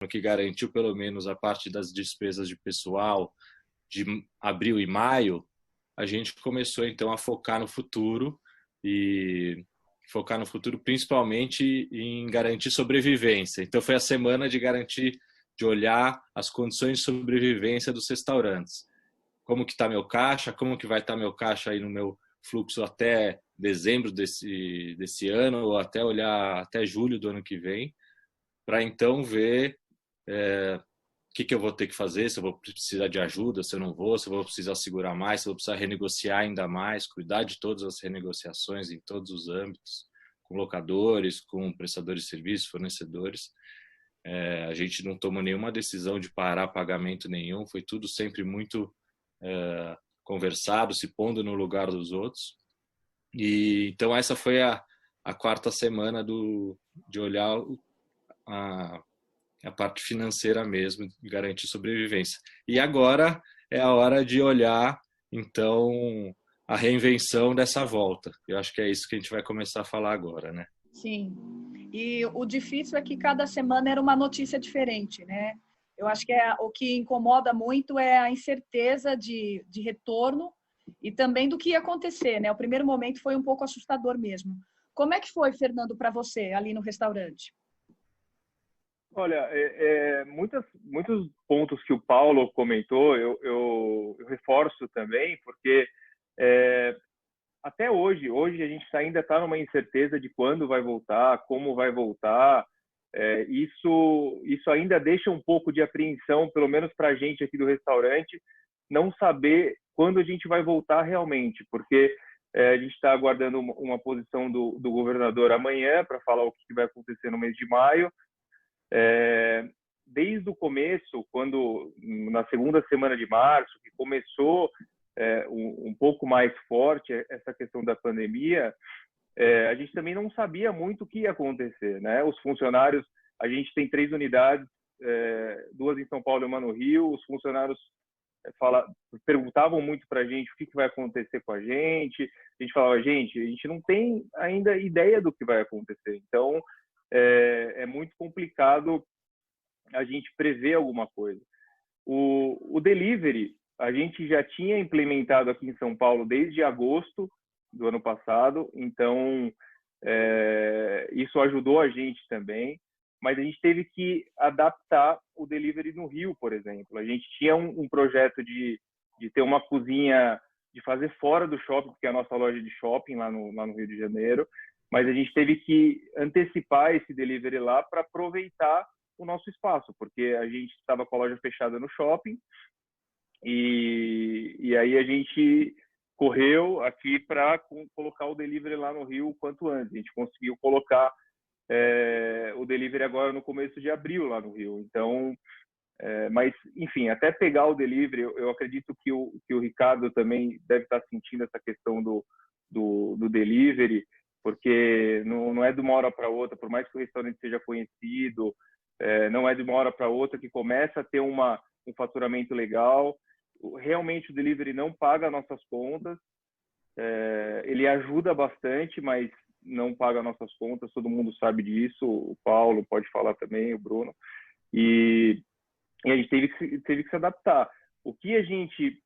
que garantiu pelo menos a parte das despesas de pessoal de abril e maio, a gente começou então a focar no futuro e focar no futuro principalmente em garantir sobrevivência. Então foi a semana de garantir, de olhar as condições de sobrevivência dos restaurantes. Como que está meu caixa, como que vai estar meu caixa aí no meu fluxo até dezembro desse ano, ou até olhar até julho do ano que vem, para então ver o que eu vou ter que fazer, se eu vou precisar de ajuda, se eu não vou, se eu vou precisar segurar mais, se eu vou precisar renegociar ainda mais, cuidar de todas as renegociações em todos os âmbitos, com locadores, com prestadores de serviços, fornecedores. A gente não tomou nenhuma decisão de parar pagamento nenhum, foi tudo sempre muito conversado, se pondo no lugar dos outros. E então essa foi a quarta semana de olhar a parte financeira mesmo, de garantir sobrevivência. E agora é a hora de olhar, então, a reinvenção dessa volta. Eu acho que é isso que a gente vai começar a falar agora, né? Sim. E o difícil é que cada semana era uma notícia diferente, né? Eu acho que o que incomoda muito é a incerteza de retorno e também do que ia acontecer, né? O primeiro momento foi um pouco assustador mesmo. Como é que foi, Fernando, para você ali no restaurante? Olha, muitos pontos que o Paulo comentou, eu reforço também, porque até hoje a gente ainda está numa incerteza de quando vai voltar, como vai voltar. Isso ainda deixa um pouco de apreensão, pelo menos para a gente aqui do restaurante, não saber quando a gente vai voltar realmente, porque a gente está aguardando uma posição do governador amanhã para falar o que vai acontecer no mês de maio. Desde o começo, quando na segunda semana de março, que começou um pouco mais forte essa questão da pandemia, a gente também não sabia muito o que ia acontecer, né? Os funcionários, a gente tem 3 unidades, 2 em São Paulo e uma no Rio. Os funcionários perguntavam muito para a gente o que vai acontecer com a gente. A gente falava, gente, a gente não tem ainda ideia do que vai acontecer. Então, é muito complicado a gente prever alguma coisa. O delivery, a gente já tinha implementado aqui em São Paulo desde agosto do ano passado, então isso ajudou a gente também, mas a gente teve que adaptar o delivery no Rio, por exemplo. A gente tinha um projeto de ter uma cozinha, de fazer fora do shopping, porque é a nossa loja de shopping lá no Rio de Janeiro, mas a gente teve que antecipar esse delivery lá para aproveitar o nosso espaço, porque a gente estava com a loja fechada no shopping e aí a gente correu aqui para colocar o delivery lá no Rio o quanto antes. A gente conseguiu colocar o delivery agora no começo de abril lá no Rio. Então, mas, enfim, até pegar o delivery, eu acredito que o Ricardo também deve estar sentindo essa questão do delivery, porque não é de uma hora para outra, por mais que o restaurante seja conhecido, não é de uma hora para outra que começa a ter um faturamento legal. Realmente o delivery não paga nossas contas, ele ajuda bastante, mas não paga nossas contas, todo mundo sabe disso, o Paulo pode falar também, o Bruno, e a gente teve que se adaptar. O que a gente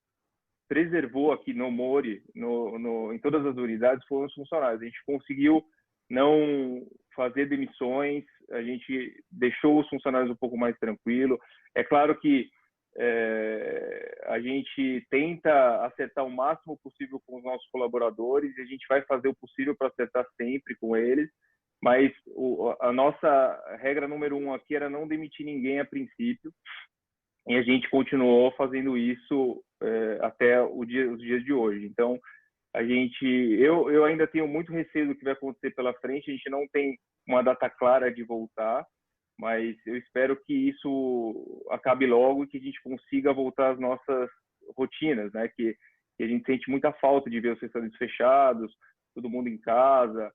preservou aqui no Mori, em todas as unidades, foram os funcionários. A gente conseguiu não fazer demissões, a gente deixou os funcionários um pouco mais tranquilo. É claro que a gente tenta acertar o máximo possível com os nossos colaboradores e a gente vai fazer o possível para acertar sempre com eles, mas a nossa regra número 1 aqui era não demitir ninguém a princípio, e a gente continuou fazendo isso até os dias de hoje. Então, eu ainda tenho muito receio do que vai acontecer pela frente. A gente não tem uma data clara de voltar, mas eu espero que isso acabe logo e que a gente consiga voltar às nossas rotinas, né? Que a gente sente muita falta de ver os restaurantes fechados, todo mundo em casa.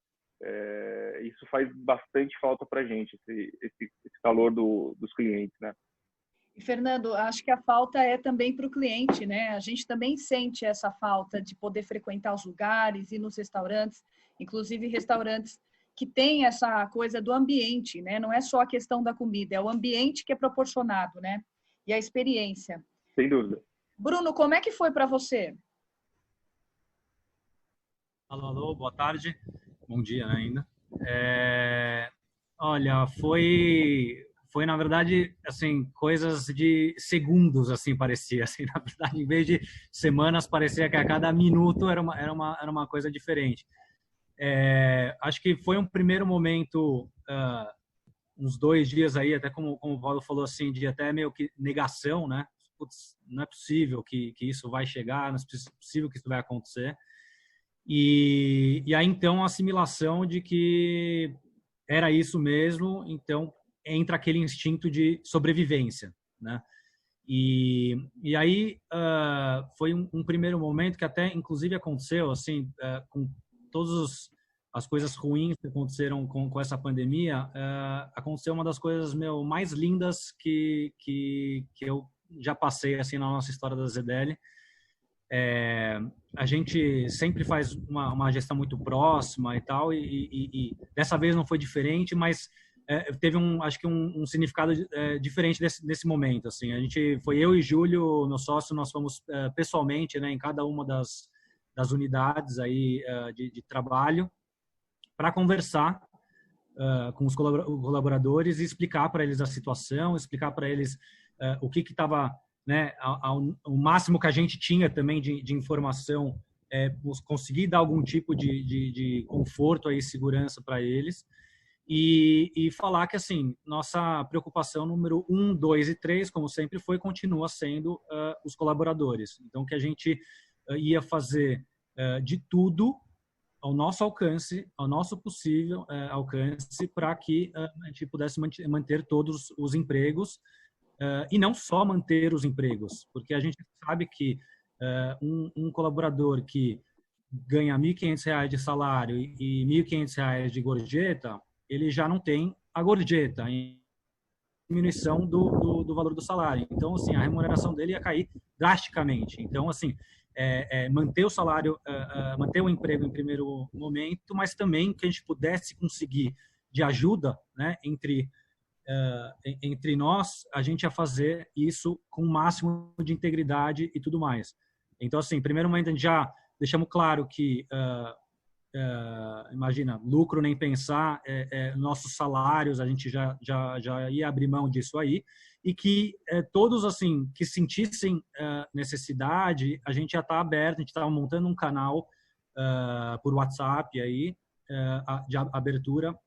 Isso faz bastante falta para a gente, esse calor dos clientes, né? E, Fernando, acho que a falta é também para o cliente, né? A gente também sente essa falta de poder frequentar os lugares, ir nos restaurantes, inclusive restaurantes que tem essa coisa do ambiente, né? Não é só a questão da comida, é o ambiente que é proporcionado, né? E a experiência. Sem dúvida. Bruno, como é que foi para você? Alô, alô, boa tarde. Bom dia, né, ainda. Olha, foi na verdade assim coisas de segundos, assim parecia, assim, na verdade, em vez de semanas, parecia que a cada minuto era uma coisa diferente. Acho que foi um primeiro momento, uns 2 dias aí, até como o Paulo falou, assim, de até meio que negação, né? Putz, não é possível que isso vai chegar, não é possível que isso vai acontecer. E aí, então, a assimilação de que era isso mesmo, então entra aquele instinto de sobrevivência, né? E aí foi um primeiro momento que até, inclusive, aconteceu, assim, com todas as coisas ruins que aconteceram com essa pandemia, aconteceu uma das coisas mais lindas que eu já passei, assim, na nossa história da ZDL. A gente sempre faz uma gestão muito próxima e tal, e dessa vez não foi diferente, mas teve acho que um significado diferente nesse momento, assim. Foi eu e Júlio, meu sócio, nós fomos pessoalmente, né, em cada uma das unidades aí de trabalho para conversar com os colaboradores e explicar para eles a situação, explicar para eles o que estava, né, o máximo que a gente tinha também de informação, conseguir dar algum tipo de conforto e segurança para eles, e falar que, assim, nossa preocupação número 1, 2 e 3, como sempre foi, continua sendo os colaboradores. Então, que a gente ia fazer de tudo ao nosso alcance, ao nosso possível alcance, para que a gente pudesse manter todos os empregos, e não só manter os empregos, porque a gente sabe que um colaborador que ganha R$ 1.500 de salário e R$ 1.500 de gorjeta, ele já não tem a gorjeta em diminuição do valor do salário. Então, assim, a remuneração dele ia cair drasticamente. Então, assim, manter o salário, manter o emprego em primeiro momento, mas também que a gente pudesse conseguir de ajuda, né, entre nós, a gente ia fazer isso com o máximo de integridade e tudo mais. Então, assim, primeiro momento, a gente já deixamos claro que, imagina, lucro nem pensar, nossos salários, a gente já ia abrir mão disso aí, e que todos, assim, que sentissem necessidade, a gente já está aberto, a gente estava montando um canal por WhatsApp aí, de abertura,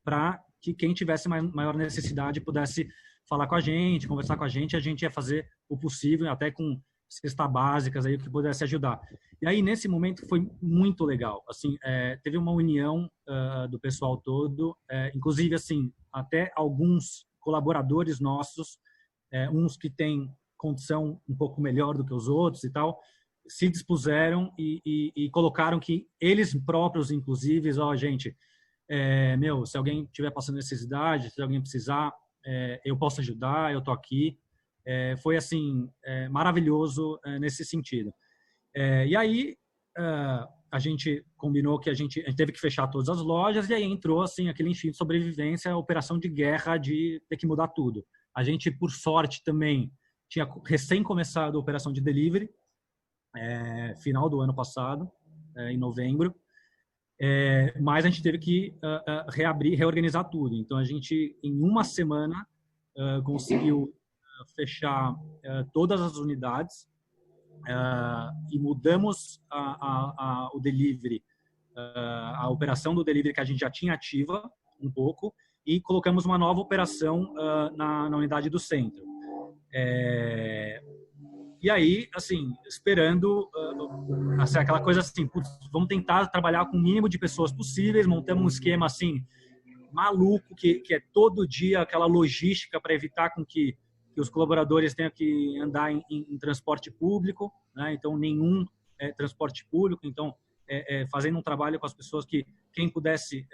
para que quem tivesse maior necessidade pudesse falar com a gente, conversar com a gente ia fazer o possível, até com cestas básicas aí que pudesse ajudar. E aí, nesse momento, foi muito legal. Assim, teve uma união do pessoal todo, inclusive, assim, até alguns colaboradores nossos, uns que têm condição um pouco melhor do que os outros e tal, se dispuseram e colocaram que eles próprios, inclusive, gente, se alguém tiver passando necessidade, se alguém precisar, eu posso ajudar, eu tô aqui. Foi, assim, maravilhoso nesse sentido. E aí, a gente combinou que a gente teve que fechar todas as lojas, e aí entrou, assim, aquele instinto de sobrevivência, a operação de guerra de ter que mudar tudo. A gente, por sorte, também tinha recém começado a operação de delivery, final do ano passado, em novembro, mas a gente teve que reorganizar tudo. Então, a gente, em uma semana, conseguiu fechar todas as unidades e mudamos o delivery, a operação do delivery que a gente já tinha ativa um pouco, e colocamos uma nova operação na unidade do centro. E aí, assim, esperando assim, aquela coisa assim, putz, vamos tentar trabalhar com o mínimo de pessoas possíveis, montamos um esquema assim maluco, que é todo dia aquela logística para evitar com que os colaboradores tenham que andar em transporte público, né? Então, nenhum transporte público. Então, fazendo um trabalho com as pessoas que quem pudesse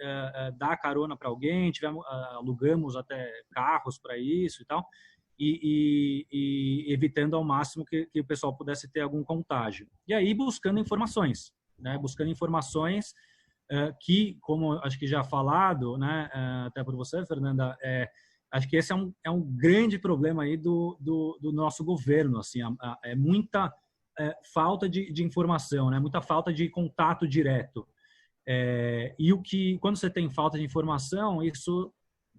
dar carona para alguém, alugamos até carros para isso e tal, e evitando ao máximo que o pessoal pudesse ter algum contágio. E aí, buscando informações, né? Buscando informações que, como acho que já falado, né, até por você, Fernanda, acho que esse é um grande problema aí do nosso governo, assim, é muita falta de informação, né, muita falta de contato direto. E quando você tem falta de informação, isso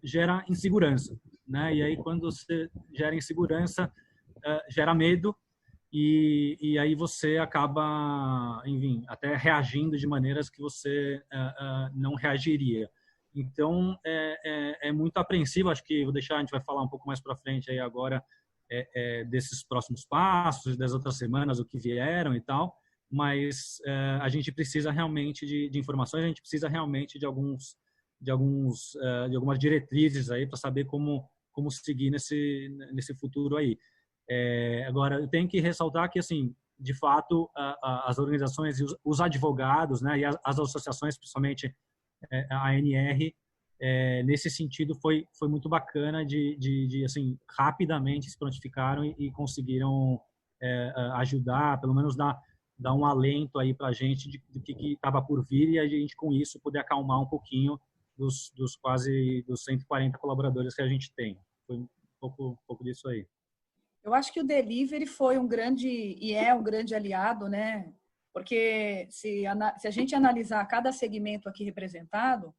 gera insegurança, né? E aí quando você gera insegurança, gera medo, e aí você acaba, enfim, até reagindo de maneiras que você não reagiria. Então, é muito apreensivo. Acho que a gente vai falar um pouco mais para frente aí agora desses próximos passos, das outras semanas, o que vieram e tal, mas a gente precisa realmente de informações, a gente precisa realmente de algumas diretrizes aí para saber como seguir nesse futuro aí. Agora, eu tenho que ressaltar que, assim, de fato, as organizações e os advogados, né, e as associações, principalmente a ANR, nesse sentido foi muito bacana de assim, rapidamente se prontificaram e conseguiram ajudar, pelo menos dar um alento aí para a gente do que estava por vir, e a gente, com isso, poder acalmar um pouquinho dos 140 colaboradores que a gente tem. Foi um pouco disso aí. Eu acho que o delivery foi um grande aliado, né? Porque se a gente analisar cada segmento aqui representado,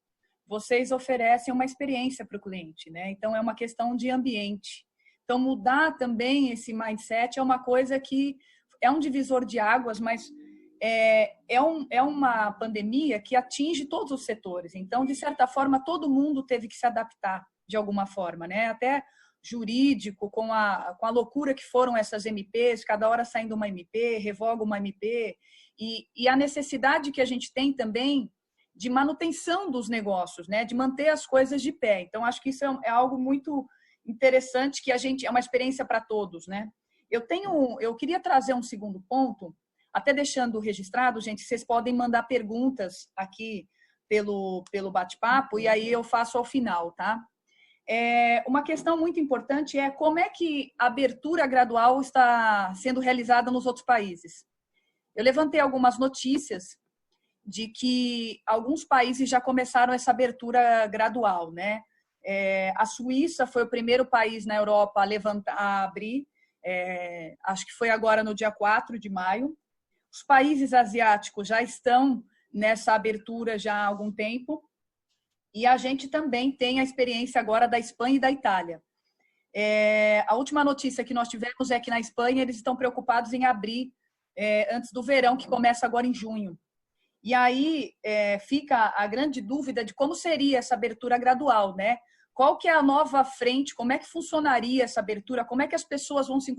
vocês oferecem uma experiência para o cliente, né? Então, é uma questão de ambiente. Então, mudar também esse mindset é uma coisa que é um divisor de águas, mas é uma pandemia que atinge todos os setores. Então, de certa forma, todo mundo teve que se adaptar de alguma forma, né? Até jurídico, com a loucura que foram essas MPs, cada hora saindo uma MP, revoga uma MP, e a necessidade que a gente tem também de manutenção dos negócios, né? De manter as coisas de pé. Então, acho que isso é algo muito interessante, que é uma experiência para todos, né? Eu queria trazer um segundo ponto, até deixando registrado, gente, vocês podem mandar perguntas aqui pelo bate-papo, e aí eu faço ao final, tá? Uma questão muito importante é como é que a abertura gradual está sendo realizada nos outros países. Eu levantei algumas notícias de que alguns países já começaram essa abertura gradual, né? A Suíça foi o primeiro país na Europa a abrir, acho que foi agora no dia 4 de maio. Os países asiáticos já estão nessa abertura já há algum tempo. E a gente também tem a experiência agora da Espanha e da Itália. A última notícia que nós tivemos é que na Espanha eles estão preocupados em abrir antes do verão, que começa agora em junho. E aí fica a grande dúvida de como seria essa abertura gradual, né? Qual que é a nova frente, como é que funcionaria essa abertura, como é que as pessoas vão se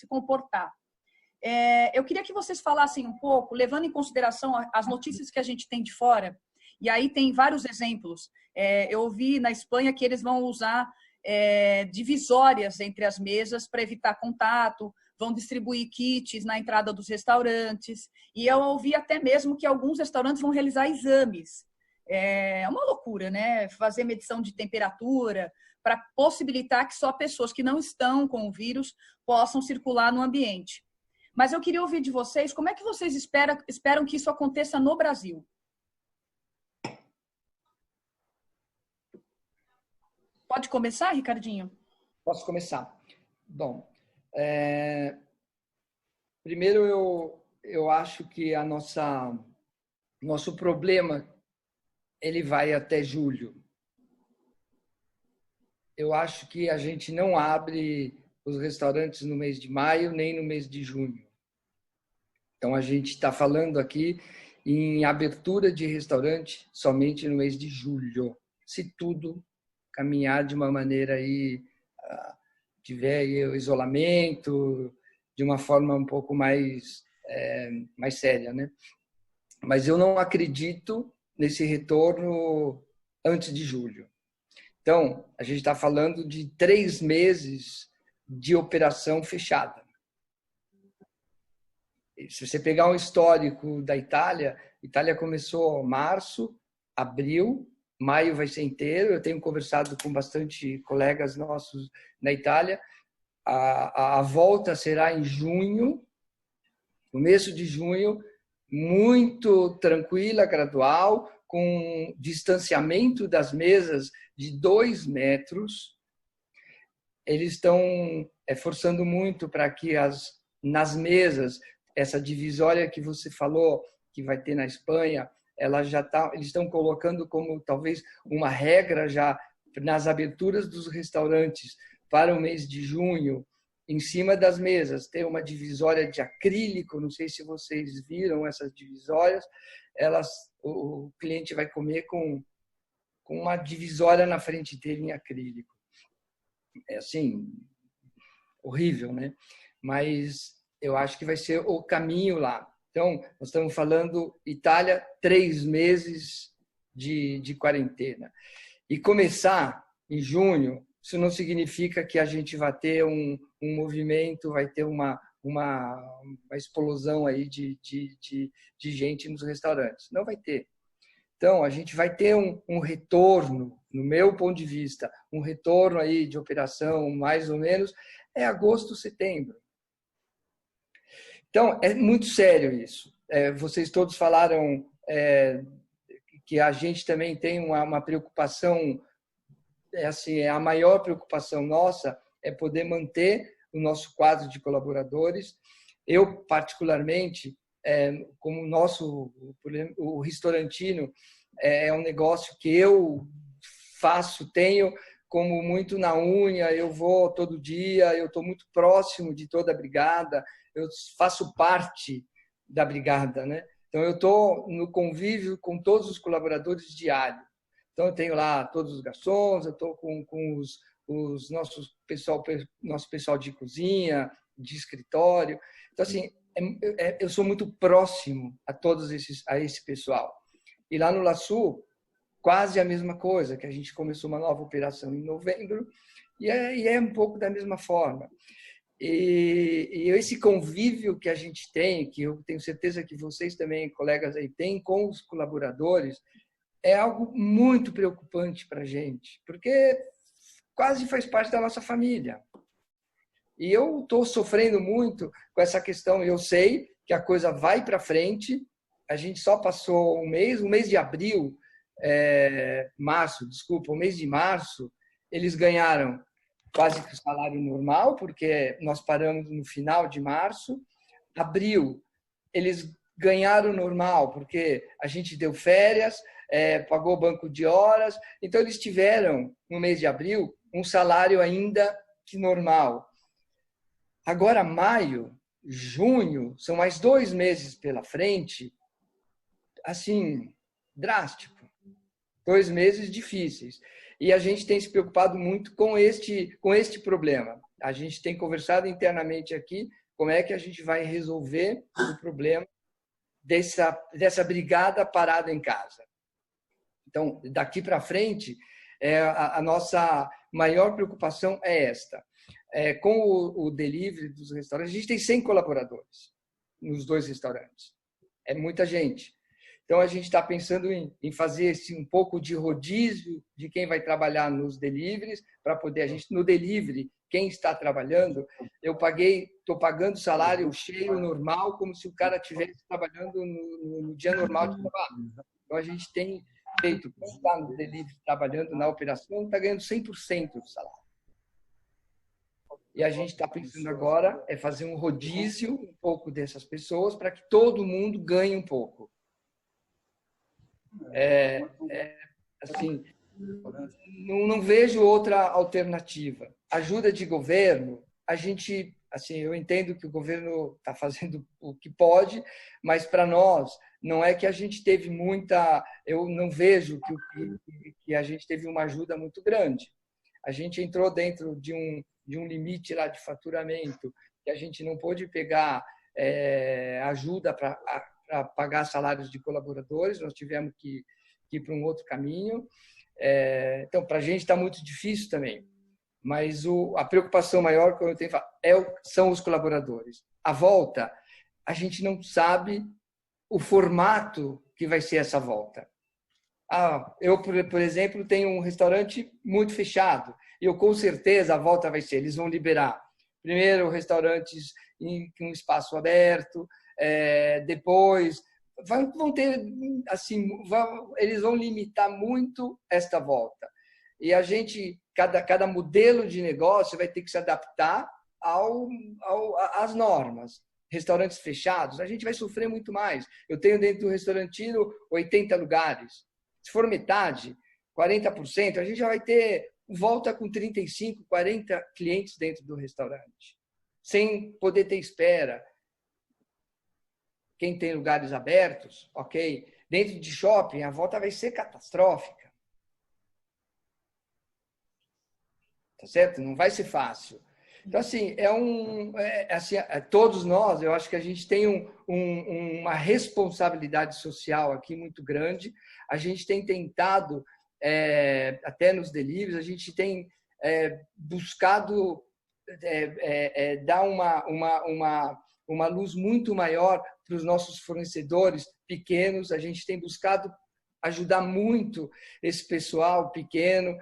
comportar. Eu queria que vocês falassem um pouco, levando em consideração as notícias que a gente tem de fora, e aí tem vários exemplos. Eu ouvi na Espanha que eles vão usar divisórias entre as mesas para evitar contato, vão distribuir kits na entrada dos restaurantes, e eu ouvi até mesmo que alguns restaurantes vão realizar exames. É uma loucura, né? Fazer medição de temperatura para possibilitar que só pessoas que não estão com o vírus possam circular no ambiente. Mas eu queria ouvir de vocês, como é que vocês esperam que isso aconteça no Brasil? Pode começar, Ricardinho? Posso começar. Bom, primeiro eu acho que nosso problema ele vai até julho. Eu acho que a gente não abre os restaurantes no mês de maio nem no mês de junho. Então a gente está falando aqui em abertura de restaurante somente no mês de julho, se tudo caminhar de uma maneira aí, tiver aí o isolamento de uma forma um pouco mais séria, né? Mas eu não acredito nesse retorno antes de julho. Então, a gente está falando de 3 meses de operação fechada. Se você pegar um histórico da Itália, Itália começou em março, abril, maio vai ser inteiro. Eu tenho conversado com bastante colegas nossos na Itália. A volta será em junho, começo de junho, muito tranquila, gradual, com distanciamento das mesas de 2 metros. Eles estão forçando muito para que nas mesas, essa divisória que você falou, que vai ter na Espanha, eles estão colocando como talvez uma regra já nas aberturas dos restaurantes para o mês de junho, em cima das mesas, ter uma divisória de acrílico, não sei se vocês viram essas divisórias, o cliente vai comer com uma divisória na frente dele em acrílico. É assim, horrível, né? Mas eu acho que vai ser o caminho lá. Então, nós estamos falando Itália, 3 meses de quarentena. E começar em junho, isso não significa que a gente vai ter um movimento, vai ter uma explosão aí de gente nos restaurantes. Não vai ter. Então, a gente vai ter um retorno, no meu ponto de vista, um retorno aí de operação mais ou menos, agosto, setembro. Então, é muito sério isso. Vocês todos falaram que a gente também tem uma preocupação, a maior preocupação nossa é poder manter o nosso quadro de colaboradores. Eu, particularmente, como o restaurantino, é um negócio que eu tenho como muito na unha, eu vou todo dia, eu estou muito próximo de toda a brigada, eu faço parte da brigada, né? Então, eu estou no convívio com todos os colaboradores diário. Então, eu tenho lá todos os garçons, eu estou com os nosso pessoal de cozinha, de escritório. Então, assim, eu sou muito próximo a esse pessoal. E lá no LaSu, quase a mesma coisa, que a gente começou uma nova operação em novembro, e é um pouco da mesma forma. E esse convívio que a gente tem, que eu tenho certeza que vocês também, colegas aí, têm com os colaboradores, é algo muito preocupante para a gente, porque quase faz parte da nossa família. E eu estou sofrendo muito com essa questão. Eu sei que a coisa vai para frente. A gente só passou o mês de abril, o mês de março, eles ganharam quase que o salário normal, porque nós paramos no final de março. Abril, eles ganharam normal, porque a gente deu férias, pagou banco de horas. Então, eles tiveram, no mês de abril, um salário ainda que normal. Agora, maio, junho, são mais 2 meses pela frente, assim, drástico. 2 meses difíceis. E a gente tem se preocupado muito com este problema. A gente tem conversado internamente aqui como é que a gente vai resolver o problema dessa brigada parada em casa. Então, daqui para frente, a nossa maior preocupação é esta. Com o delivery dos restaurantes, a gente tem 100 colaboradores nos 2 restaurantes. É muita gente. Então, a gente está pensando em fazer um pouco de rodízio de quem vai trabalhar nos deliveries, para poder a gente, no delivery, quem está trabalhando, estou pagando salário cheio, normal, como se o cara estivesse trabalhando no dia normal de trabalho. Então, a gente tem feito, quem está no delivery trabalhando na operação, está ganhando 100% do salário. E a gente está pensando agora fazer um rodízio um pouco dessas pessoas para que todo mundo ganhe um pouco. Assim, não vejo outra alternativa. Ajuda de governo, eu entendo que o governo está fazendo o que pode, mas para nós não é que a gente teve eu não vejo que a gente teve uma ajuda muito grande. A gente entrou dentro de um limite lá de faturamento, que a gente não pôde pegar ajuda para pagar salários de colaboradores, nós tivemos que ir para um outro caminho. Então, para a gente está muito difícil também. Mas a preocupação maior que eu tenho são os colaboradores. A volta, a gente não sabe o formato que vai ser essa volta. Eu, por exemplo, tenho um restaurante muito fechado. E eu, com certeza, a volta vai ser, eles vão liberar. Primeiro, restaurantes em um espaço aberto, depois vão ter, assim, eles vão limitar muito esta volta. E a gente, cada modelo de negócio vai ter que se adaptar às normas. Restaurantes fechados, a gente vai sofrer muito mais. Eu tenho dentro do restaurantino 80 lugares. Se for metade, 40%, a gente já vai ter volta com 35, 40 clientes dentro do restaurante, sem poder ter espera. Quem tem lugares abertos, ok. Dentro de shopping, a volta vai ser catastrófica. Tá certo? Não vai ser fácil. Então, assim, todos nós, eu acho que a gente tem uma responsabilidade social aqui muito grande. A gente tem tentado, até nos deliveries, a gente tem buscado dar uma luz muito maior para os nossos fornecedores pequenos. A gente tem buscado ajudar muito esse pessoal pequeno,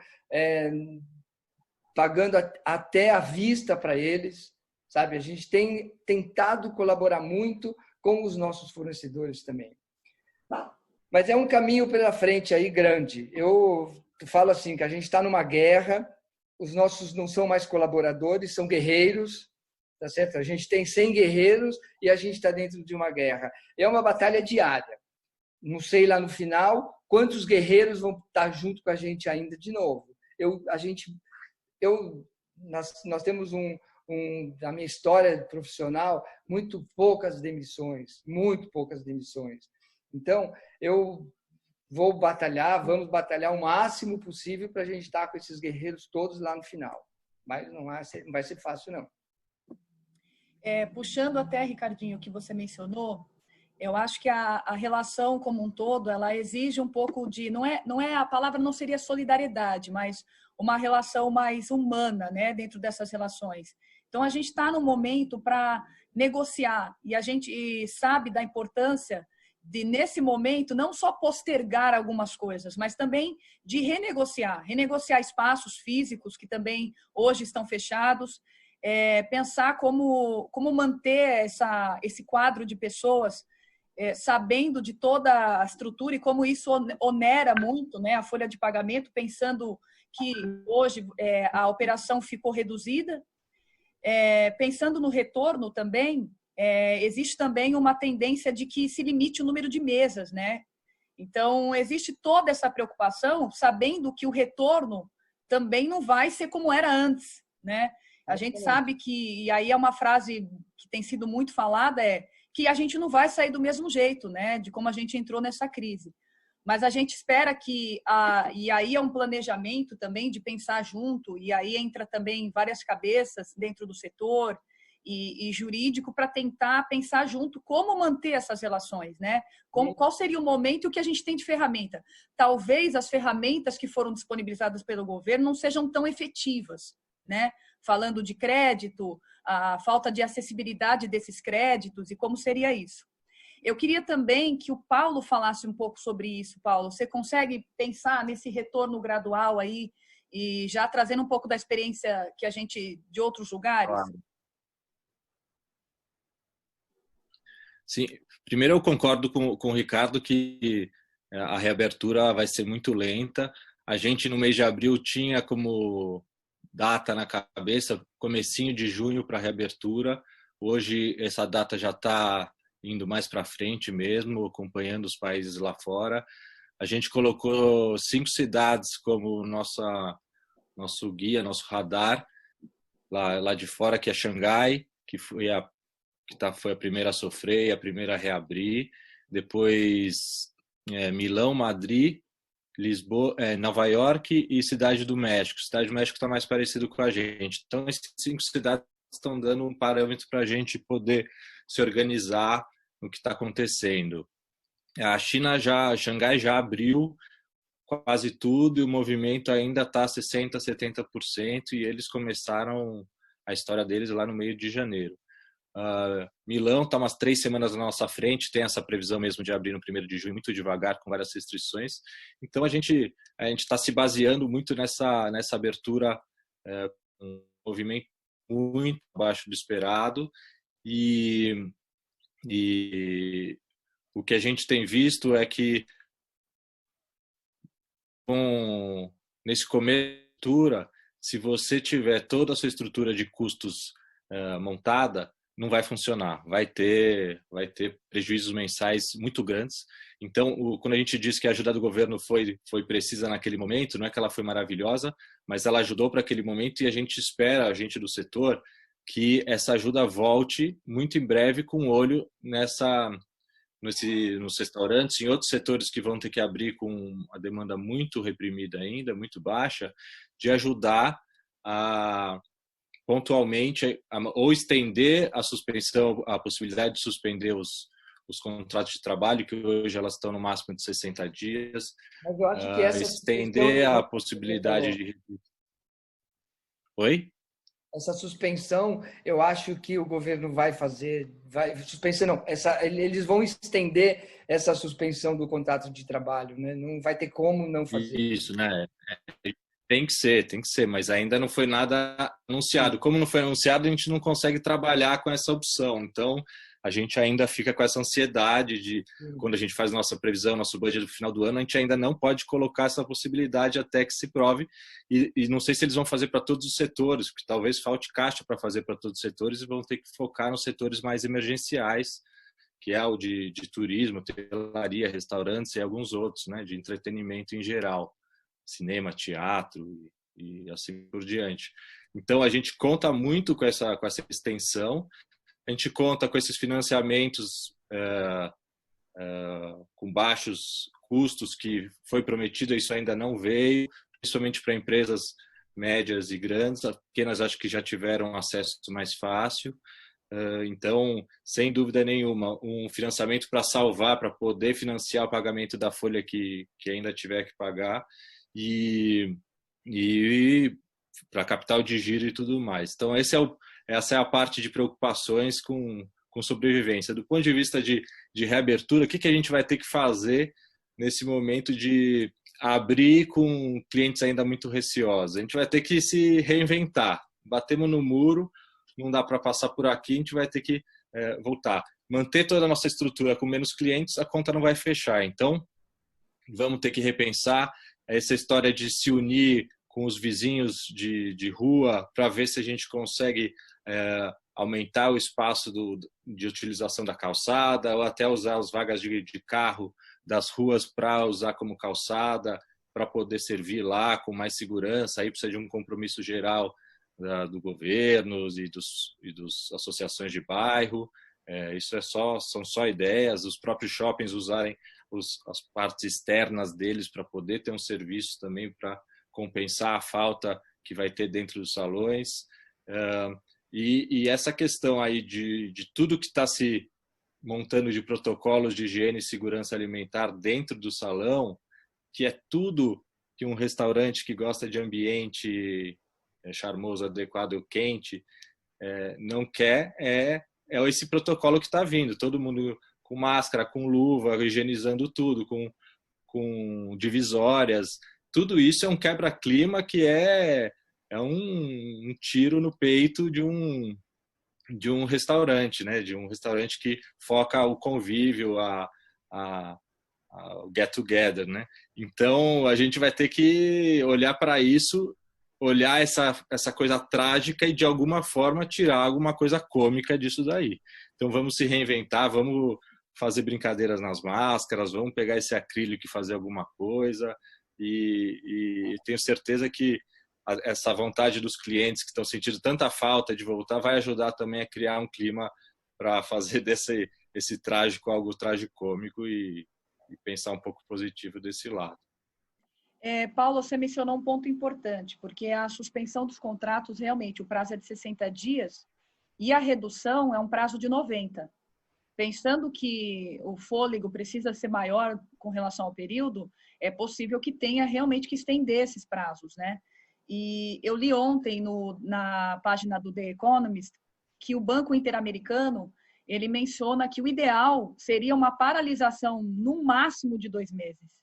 pagando até à vista para eles, sabe? A gente tem tentado colaborar muito com os nossos fornecedores também. Mas é um caminho pela frente aí grande. Eu falo assim, que a gente está numa guerra, os nossos não são mais colaboradores, são guerreiros, tá certo? A gente tem 100 guerreiros e a gente está dentro de uma guerra. É uma batalha diária. Não sei lá no final quantos guerreiros vão estar junto com a gente ainda de novo. Nós temos na minha história profissional, muito poucas demissões. Então, vamos batalhar o máximo possível para a gente estar com esses guerreiros todos lá no final. Mas não vai ser fácil, não. Puxando até, Ricardinho, o que você mencionou, eu acho que a relação como um todo, ela exige um pouco de... a palavra não seria solidariedade, mas uma relação mais humana, né, dentro dessas relações. Então, a gente está no momento para negociar e a gente sabe da importância de, nesse momento, não só postergar algumas coisas, mas também de renegociar espaços físicos que também hoje estão fechados, pensar como manter esse quadro de pessoas sabendo de toda a estrutura e como isso onera muito, né, a folha de pagamento, pensando que hoje a operação ficou reduzida. Pensando no retorno também, existe também uma tendência de que se limite o número de mesas, né? Então, existe toda essa preocupação, sabendo que o retorno também não vai ser como era antes, né? A gente sabe que, e aí é uma frase que tem sido muito falada, que a gente não vai sair do mesmo jeito, né? De como a gente entrou nessa crise. Mas a gente espera que, e aí é um planejamento também de pensar junto, e aí entra também várias cabeças dentro do setor e jurídico para tentar pensar junto como manter essas relações, né? Qual seria o momento e o que a gente tem de ferramenta? Talvez as ferramentas que foram disponibilizadas pelo governo não sejam tão efetivas, né? Falando de crédito, a falta de acessibilidade desses créditos e como seria isso. Eu queria também que o Paulo falasse um pouco sobre isso, Paulo. Você consegue pensar nesse retorno gradual aí e já trazendo um pouco da experiência que a gente de outros lugares? Claro. Sim, primeiro eu concordo com o Ricardo que a reabertura vai ser muito lenta. A gente no mês de abril tinha como data na cabeça comecinho de junho para a reabertura. Hoje essa data já está indo mais para frente mesmo, acompanhando os países lá fora. A gente colocou 5 cidades como nosso guia, nosso radar, lá de fora, que é Xangai, que foi a primeira a sofrer e a primeira a reabrir. Depois Milão, Madrid, Lisboa, Nova York e Cidade do México. Cidade do México está mais parecido com a gente. Então, essas 5 cidades estão dando um parâmetro para a gente poder se organizar no que está acontecendo. A China Xangai já abriu quase tudo e o movimento ainda está 60%, 70% e eles começaram a história deles lá no meio de janeiro. Milão está umas 3 semanas na nossa frente, tem essa previsão mesmo de abrir no 1º de junho, muito devagar, com várias restrições. Então a gente está se baseando muito nessa abertura, um movimento muito abaixo do esperado e o que a gente tem visto é que nesse começo, se você tiver toda a sua estrutura de custos montada, não vai funcionar, vai ter prejuízos mensais muito grandes. Então, quando a gente diz que a ajuda do governo foi precisa naquele momento, não é que ela foi maravilhosa, mas ela ajudou para aquele momento e a gente espera, a gente do setor, que essa ajuda volte muito em breve com um olho nos restaurantes, em outros setores que vão ter que abrir com a demanda muito reprimida ainda, muito baixa, de ajudar a pontualmente ou estender a suspensão, a possibilidade de suspender os contratos de trabalho, que hoje elas estão no máximo de 60 dias, mas eu acho que essa estender a possibilidade de... Oi? Essa suspensão, eu acho que o governo vai fazer, suspensão não, eles vão estender essa suspensão do contrato de trabalho, né? Não vai ter como não fazer. Isso, né? Tem que ser, mas ainda não foi nada anunciado. Como não foi anunciado, a gente não consegue trabalhar com essa opção. Então, a gente ainda fica com essa ansiedade de, quando a gente faz nossa previsão, nosso budget do final do ano, a gente ainda não pode colocar essa possibilidade até que se prove. E não sei se eles vão fazer para todos os setores, porque talvez falte caixa para fazer para todos os setores e vão ter que focar nos setores mais emergenciais, que é o de turismo, hotelaria, restaurantes e alguns outros, né, de entretenimento em geral, cinema, teatro e assim por diante. Então, a gente conta muito com essa extensão. A gente conta com esses financiamentos com baixos custos que foi prometido, isso ainda não veio, principalmente para empresas médias e grandes. As pequenas acho que já tiveram acesso mais fácil. Então, sem dúvida nenhuma, um financiamento para salvar, para poder financiar o pagamento da folha que ainda tiver que pagar e para capital de giro e tudo mais. Então, essa é a parte de preocupações com sobrevivência. Do ponto de vista de reabertura, o que a gente vai ter que fazer nesse momento de abrir com clientes ainda muito receosos? A gente vai ter que se reinventar. Batemos no muro, não dá para passar por aqui, a gente vai ter que voltar. Manter toda a nossa estrutura com menos clientes, a conta não vai fechar. Então, vamos ter que repensar essa história de se unir com os vizinhos de rua para ver se a gente consegue aumentar o espaço de utilização da calçada ou até usar as vagas de carro das ruas para usar como calçada, para poder servir lá com mais segurança. Aí precisa de um compromisso geral do governo e dos associações de bairro. Isso são só ideias. Os próprios shoppings usarem as partes externas deles para poder ter um serviço também para compensar a falta que vai ter dentro dos salões. E essa questão aí de tudo que está se montando de protocolos de higiene e segurança alimentar dentro do salão, que é tudo que um restaurante que gosta de ambiente charmoso, adequado, quente, não quer, é esse protocolo que está vindo. Todo mundo com máscara, com luva, higienizando tudo, com divisórias. Tudo isso é um quebra-clima que é um tiro no peito de um restaurante, né? De um restaurante que foca o convívio, o get together, né? Então a gente vai ter que olhar para isso, olhar essa coisa trágica e de alguma forma tirar alguma coisa cômica disso daí. Então vamos se reinventar, vamos fazer brincadeiras nas máscaras, vamos pegar esse acrílico e fazer alguma coisa. E tenho certeza que essa vontade dos clientes que estão sentindo tanta falta de voltar vai ajudar também a criar um clima para fazer esse trágico algo tragicômico e pensar um pouco positivo desse lado. Paulo, você mencionou um ponto importante, porque a suspensão dos contratos, realmente, o prazo é de 60 dias e a redução é um prazo de 90. Pensando que o fôlego precisa ser maior com relação ao período, é possível que tenha realmente que estender esses prazos, né? E eu li ontem na página do The Economist que o Banco Interamericano, ele menciona que o ideal seria uma paralisação no máximo de 2 meses.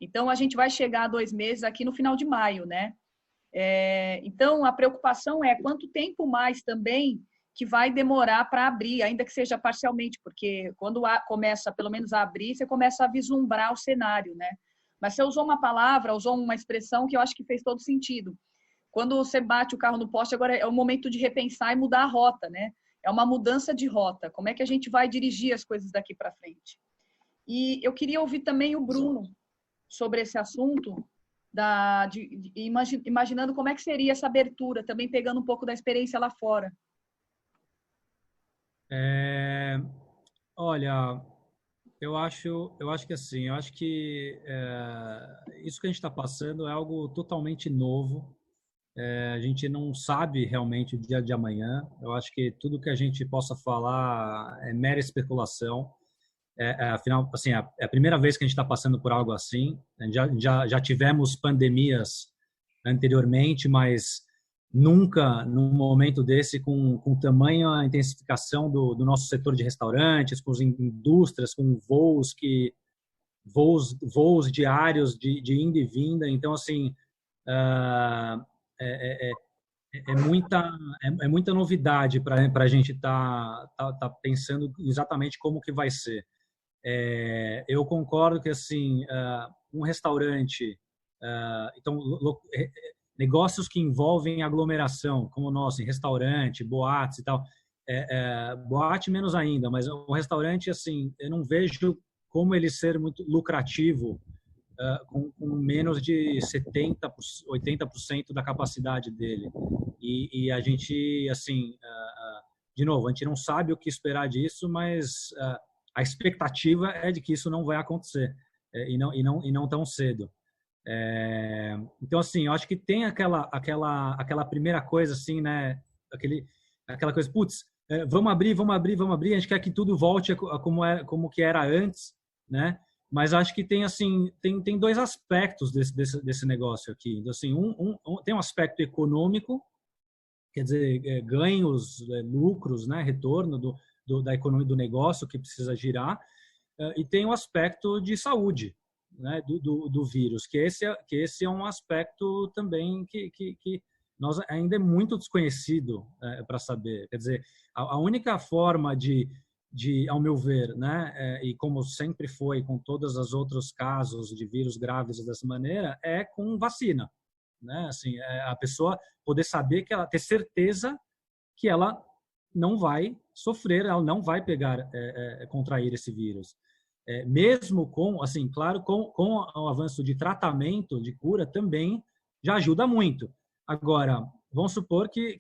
Então, a gente vai chegar a 2 meses aqui no final de maio, né? Então, a preocupação é quanto tempo mais também que vai demorar para abrir, ainda que seja parcialmente, porque quando começa, pelo menos, a abrir, você começa a vislumbrar o cenário, né? Mas você usou uma palavra, usou uma expressão que eu acho que fez todo sentido. Quando você bate o carro no poste, agora é o momento de repensar e mudar a rota, né? É uma mudança de rota. Como é que a gente vai dirigir as coisas daqui para frente? E eu queria ouvir também o Bruno sobre esse assunto, imaginando como é que seria essa abertura, também pegando um pouco da experiência lá fora. Olha, eu acho que assim, eu acho que isso que a gente está passando é algo totalmente novo. A gente não sabe realmente o dia de amanhã. Eu acho que tudo que a gente possa falar é mera especulação. Afinal, assim, é a primeira vez que a gente está passando por algo assim. Já tivemos pandemias anteriormente, mas nunca num momento desse com tamanha intensificação do nosso setor de restaurantes, com as indústrias, com voos diários de ida e vinda. Então, assim, é muita novidade para a gente tá pensando exatamente como que vai ser. Eu concordo que assim um restaurante, então negócios que envolvem aglomeração, como o nosso, em restaurante, boates e tal, boate menos ainda, mas o restaurante, assim, eu não vejo como ele ser muito lucrativo com menos de 70%, 80% da capacidade dele. E a gente, assim, de novo, a gente não sabe o que esperar disso, mas a expectativa é de que isso não vai acontecer, e não tão cedo. Então, assim, eu acho que tem aquela primeira coisa, assim, né? Aquela coisa, putz, vamos abrir, a gente quer que tudo volte a como que era antes, né? Mas acho que tem, assim, tem dois aspectos desse negócio aqui. Então, assim, tem um aspecto econômico, quer dizer, ganhos, lucros, né? Retorno da economia do negócio que precisa girar, e tem um aspecto de saúde, né, do vírus, que esse é um aspecto também que nós ainda é muito desconhecido para saber. Quer dizer, a única forma de ao meu ver, né, e como sempre foi com todos os outros casos de vírus graves dessa maneira, é com vacina, né? Assim, a pessoa poder saber que ela ter certeza que ela não vai sofrer, ela não vai contrair esse vírus. Mesmo com, assim, claro, com o avanço de tratamento, de cura, também já ajuda muito. Agora, vamos supor que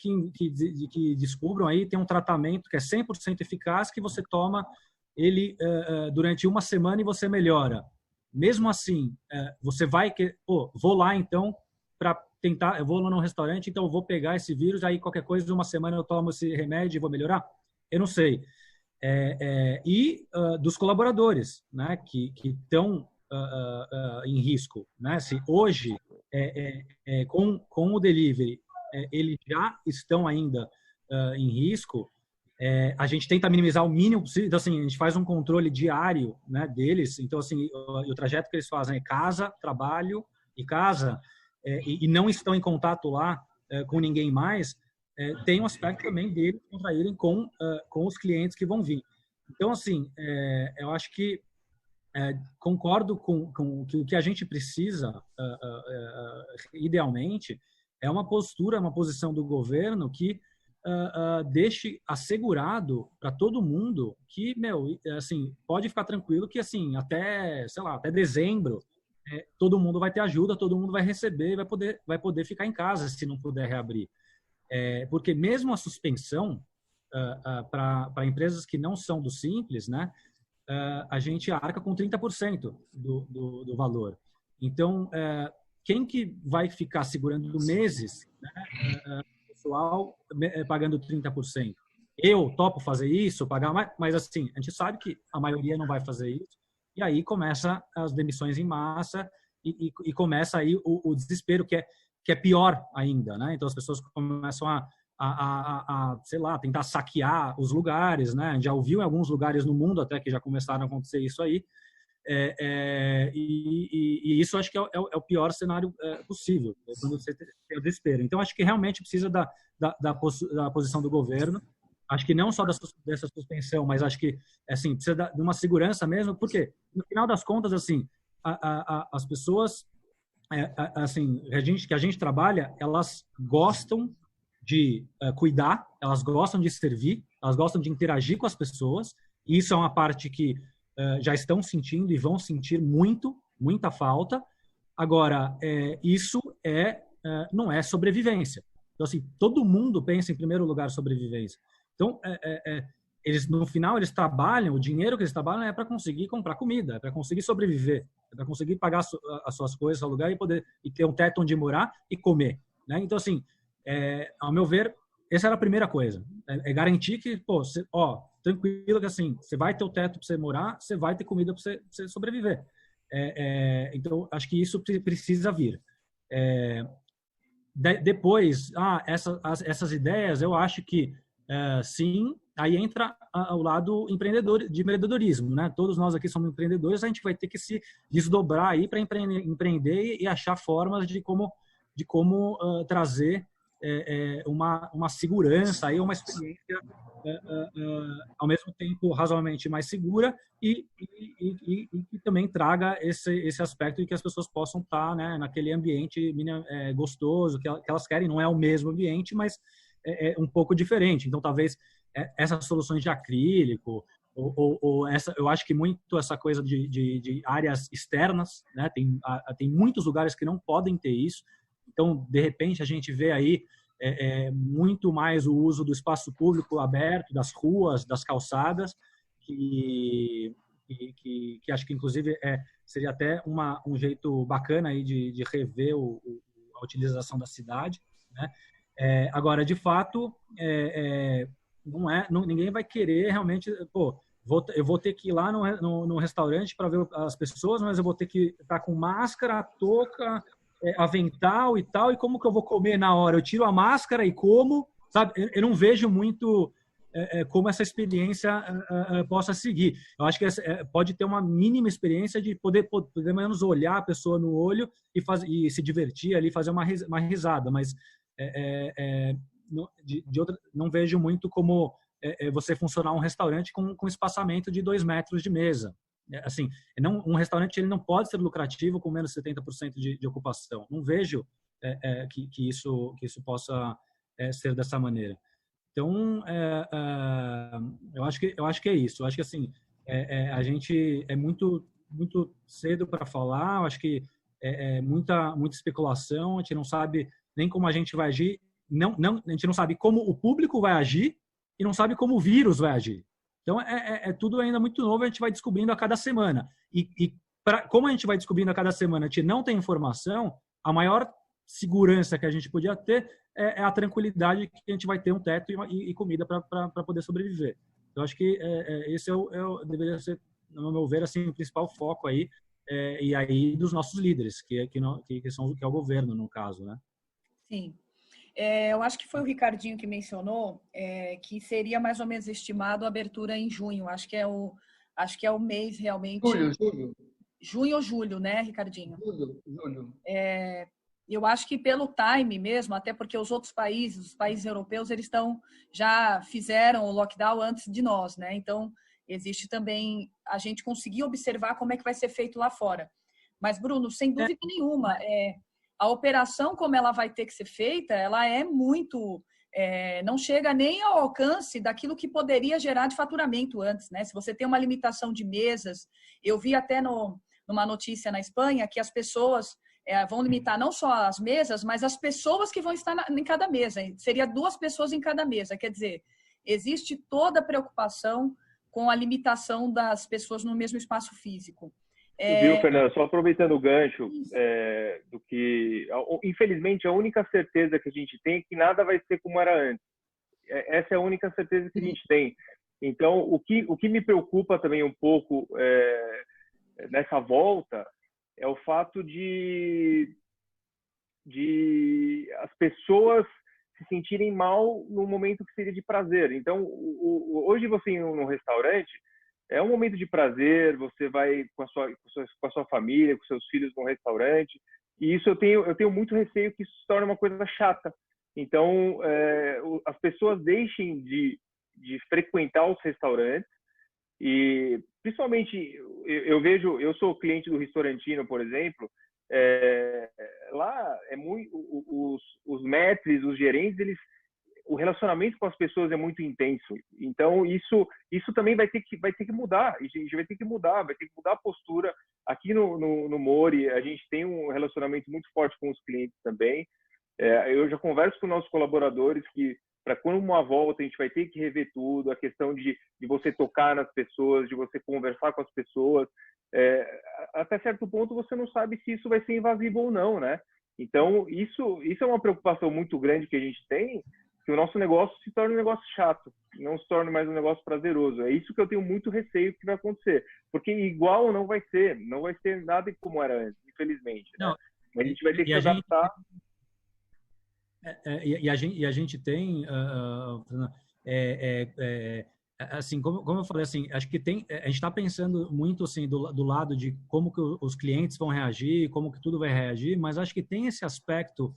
descubram aí, tem um tratamento que é 100% eficaz, que você toma ele durante uma semana e você melhora. Mesmo assim, você vai vou lá então para tentar, eu vou lá num restaurante, então eu vou pegar esse vírus, aí qualquer coisa, uma semana eu tomo esse remédio e vou melhorar? Eu não sei. E dos colaboradores, né, que estão em risco, né? Se hoje, com o delivery, eles já estão ainda em risco, a gente tenta minimizar o mínimo possível. Então, assim, a gente faz um controle diário, né, deles. Então, assim, o trajeto que eles fazem é casa, trabalho e casa, e não estão em contato lá com ninguém mais. Tem um aspecto também deles contraírem com os clientes que vão vir. Então, assim, eu acho que concordo com que o que a gente precisa, idealmente, é uma postura, uma posição do governo que deixe assegurado para todo mundo que, assim, pode ficar tranquilo que, assim, até dezembro, todo mundo vai ter ajuda, todo mundo vai receber, vai poder ficar em casa se não puder reabrir. Porque mesmo a suspensão para empresas que não são do Simples, né, a gente arca com 30% do valor. Então, quem que vai ficar segurando meses, né, pessoal pagando 30%? Eu topo fazer isso, pagar mais, mas assim, a gente sabe que a maioria não vai fazer isso, e aí começa as demissões em massa e começa aí o desespero, que é pior ainda, né? Então as pessoas começam a sei lá, tentar saquear os lugares, né? Já ouviu em alguns lugares no mundo até que já começaram a acontecer isso aí, e isso acho que é o pior cenário possível, quando você tem o desespero. Então acho que realmente precisa da posição do governo, Acho que não só dessa suspensão, mas acho que assim precisa de uma segurança mesmo, porque no final das contas assim as pessoas assim que a gente trabalha, elas gostam de cuidar, elas gostam de servir, elas gostam de interagir com as pessoas, e isso é uma parte que já estão sentindo e vão sentir muita falta. Agora, isso não é sobrevivência. Então, assim, todo mundo pensa em primeiro lugar sobrevivência. Então, eles no final eles trabalham, o dinheiro que eles trabalham é para conseguir comprar comida, é para conseguir sobreviver, é para conseguir pagar as suas coisas, seu lugar e ter um teto onde morar e comer, né? Então, assim, ao meu ver, essa era a primeira coisa, é garantir que, tranquilo que assim, você vai ter o teto para você morar, você vai ter comida para você sobreviver. Então, acho que isso precisa vir. Depois, essas ideias, eu acho que sim, aí entra o lado de empreendedorismo, né? Todos nós aqui somos empreendedores, a gente vai ter que se desdobrar aí para empreender e achar formas de como trazer uma segurança aí, uma experiência ao mesmo tempo razoavelmente mais segura e que também traga esse aspecto de que as pessoas possam estar, né, naquele ambiente gostoso que elas querem. Não é o mesmo ambiente, mas é um pouco diferente. Então, talvez essas soluções de acrílico ou eu acho que muito essa coisa de áreas externas, né? Tem muitos lugares que não podem ter isso. Então, de repente, a gente vê aí muito mais o uso do espaço público aberto, das ruas, das calçadas, que acho que, inclusive, seria até um jeito bacana aí de rever a utilização da cidade, né? Agora, de fato, ninguém vai querer realmente... eu vou ter que ir lá no restaurante para ver as pessoas, mas eu vou ter que estar com máscara, touca, avental e tal, e como que eu vou comer na hora? Eu tiro a máscara e como, sabe? Eu não vejo muito como essa experiência possa seguir. Eu acho que pode ter uma mínima experiência de poder pelo menos olhar a pessoa no olho e se divertir ali, fazer uma risada, mas não vejo muito como você funcionar um restaurante com espaçamento de 2 metros de mesa. Assim, um restaurante ele não pode ser lucrativo com menos de 70% de ocupação. Não vejo que isso possa ser dessa maneira. Então, eu acho que é isso. Eu acho que assim, a gente é muito cedo para falar. Eu acho que muita especulação. A gente não sabe nem como a gente vai agir. A gente não sabe como o público vai agir e não sabe como o vírus vai agir. Então, tudo ainda muito novo, a gente vai descobrindo a cada semana. Como a gente vai descobrindo a cada semana, a gente não tem informação, a maior segurança que a gente podia ter é a tranquilidade que a gente vai ter um teto e comida para poder sobreviver. Eu acho que esse deveria ser, no meu ver, assim, o principal foco aí, e aí dos nossos líderes, que é o governo, no caso, né? Sim. Eu acho que foi o Ricardinho que mencionou que seria mais ou menos estimado a abertura em junho. Acho que é o mês realmente. Julho. Junho ou julho, né, Ricardinho? Julho. Eu acho que pelo time mesmo, até porque os países europeus, eles já fizeram o lockdown antes de nós, né? Então, existe também a gente conseguir observar como é que vai ser feito lá fora. Mas, Bruno, sem dúvida nenhuma, a operação, como ela vai ter que ser feita, ela é muito... não chega nem ao alcance daquilo que poderia gerar de faturamento antes, né? Se você tem uma limitação de mesas, eu vi até numa notícia na Espanha que as pessoas vão limitar não só as mesas, mas as pessoas que vão estar em cada mesa. Seria 2 pessoas em cada mesa. Quer dizer, existe toda a preocupação com a limitação das pessoas no mesmo espaço físico. Viu, Fernando? Só aproveitando o gancho do que... Infelizmente, a única certeza que a gente tem é que nada vai ser como era antes. Essa é a única certeza que a gente tem. Então, o que me preocupa também um pouco nessa volta é o fato de as pessoas se sentirem mal no momento que seria de prazer. Então, hoje você ir num restaurante é um momento de prazer, você vai com a sua família, com seus filhos num restaurante, e isso eu tenho muito receio que isso se torne uma coisa chata. Então, as pessoas deixem de frequentar os restaurantes. E principalmente eu sou cliente do Restaurantino, por exemplo. Lá é muito os maîtres, os gerentes, o relacionamento com as pessoas é muito intenso. Então isso também vai ter que mudar. A gente vai ter que mudar a postura. Aqui no Mori a gente tem um relacionamento muito forte com os clientes também. Eu já converso com nossos colaboradores que para quando uma volta a gente vai ter que rever tudo, a questão de você tocar nas pessoas, de você conversar com as pessoas. Até certo ponto você não sabe se isso vai ser invasivo ou não, né? Então isso é uma preocupação muito grande que a gente tem, que o nosso negócio se torne um negócio chato, não se torne mais um negócio prazeroso. É isso que eu tenho muito receio que vai acontecer, porque igual não vai ser nada como era antes, infelizmente. Né? Não, a gente vai ter que se adaptar. E a gente tem, assim, como eu falei, assim, acho que a gente está pensando muito assim do lado de como que os clientes vão reagir, como que tudo vai reagir, mas acho que tem esse aspecto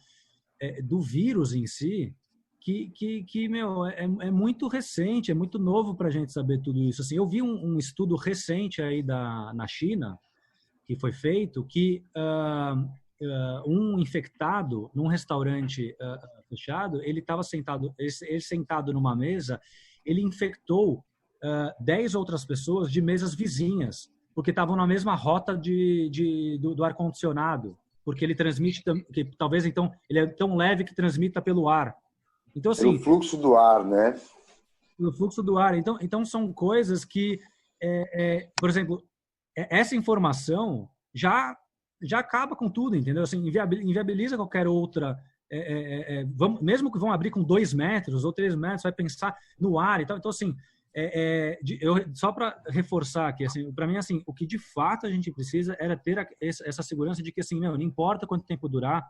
do vírus em si que meu, é muito recente, é muito novo para a gente saber tudo isso. Assim, eu vi um estudo recente aí na China que foi feito que um infectado num restaurante fechado, ele estava sentado numa mesa, ele infectou 10 outras pessoas de mesas vizinhas, porque estavam na mesma rota do ar-condicionado, porque ele transmite, que talvez então, ele é tão leve que transmita pelo ar. Então, assim, pelo fluxo do ar, né? Pelo fluxo do ar. Então são coisas que, por exemplo, essa informação já acaba com tudo, entendeu? Assim, inviabiliza qualquer outra. Mesmo que vão abrir com 2 metros ou 3 metros, vai pensar no ar e tal. Então, assim, só para reforçar aqui, assim, para mim, assim, o que de fato a gente precisa era ter essa segurança de que, assim, não importa quanto tempo durar,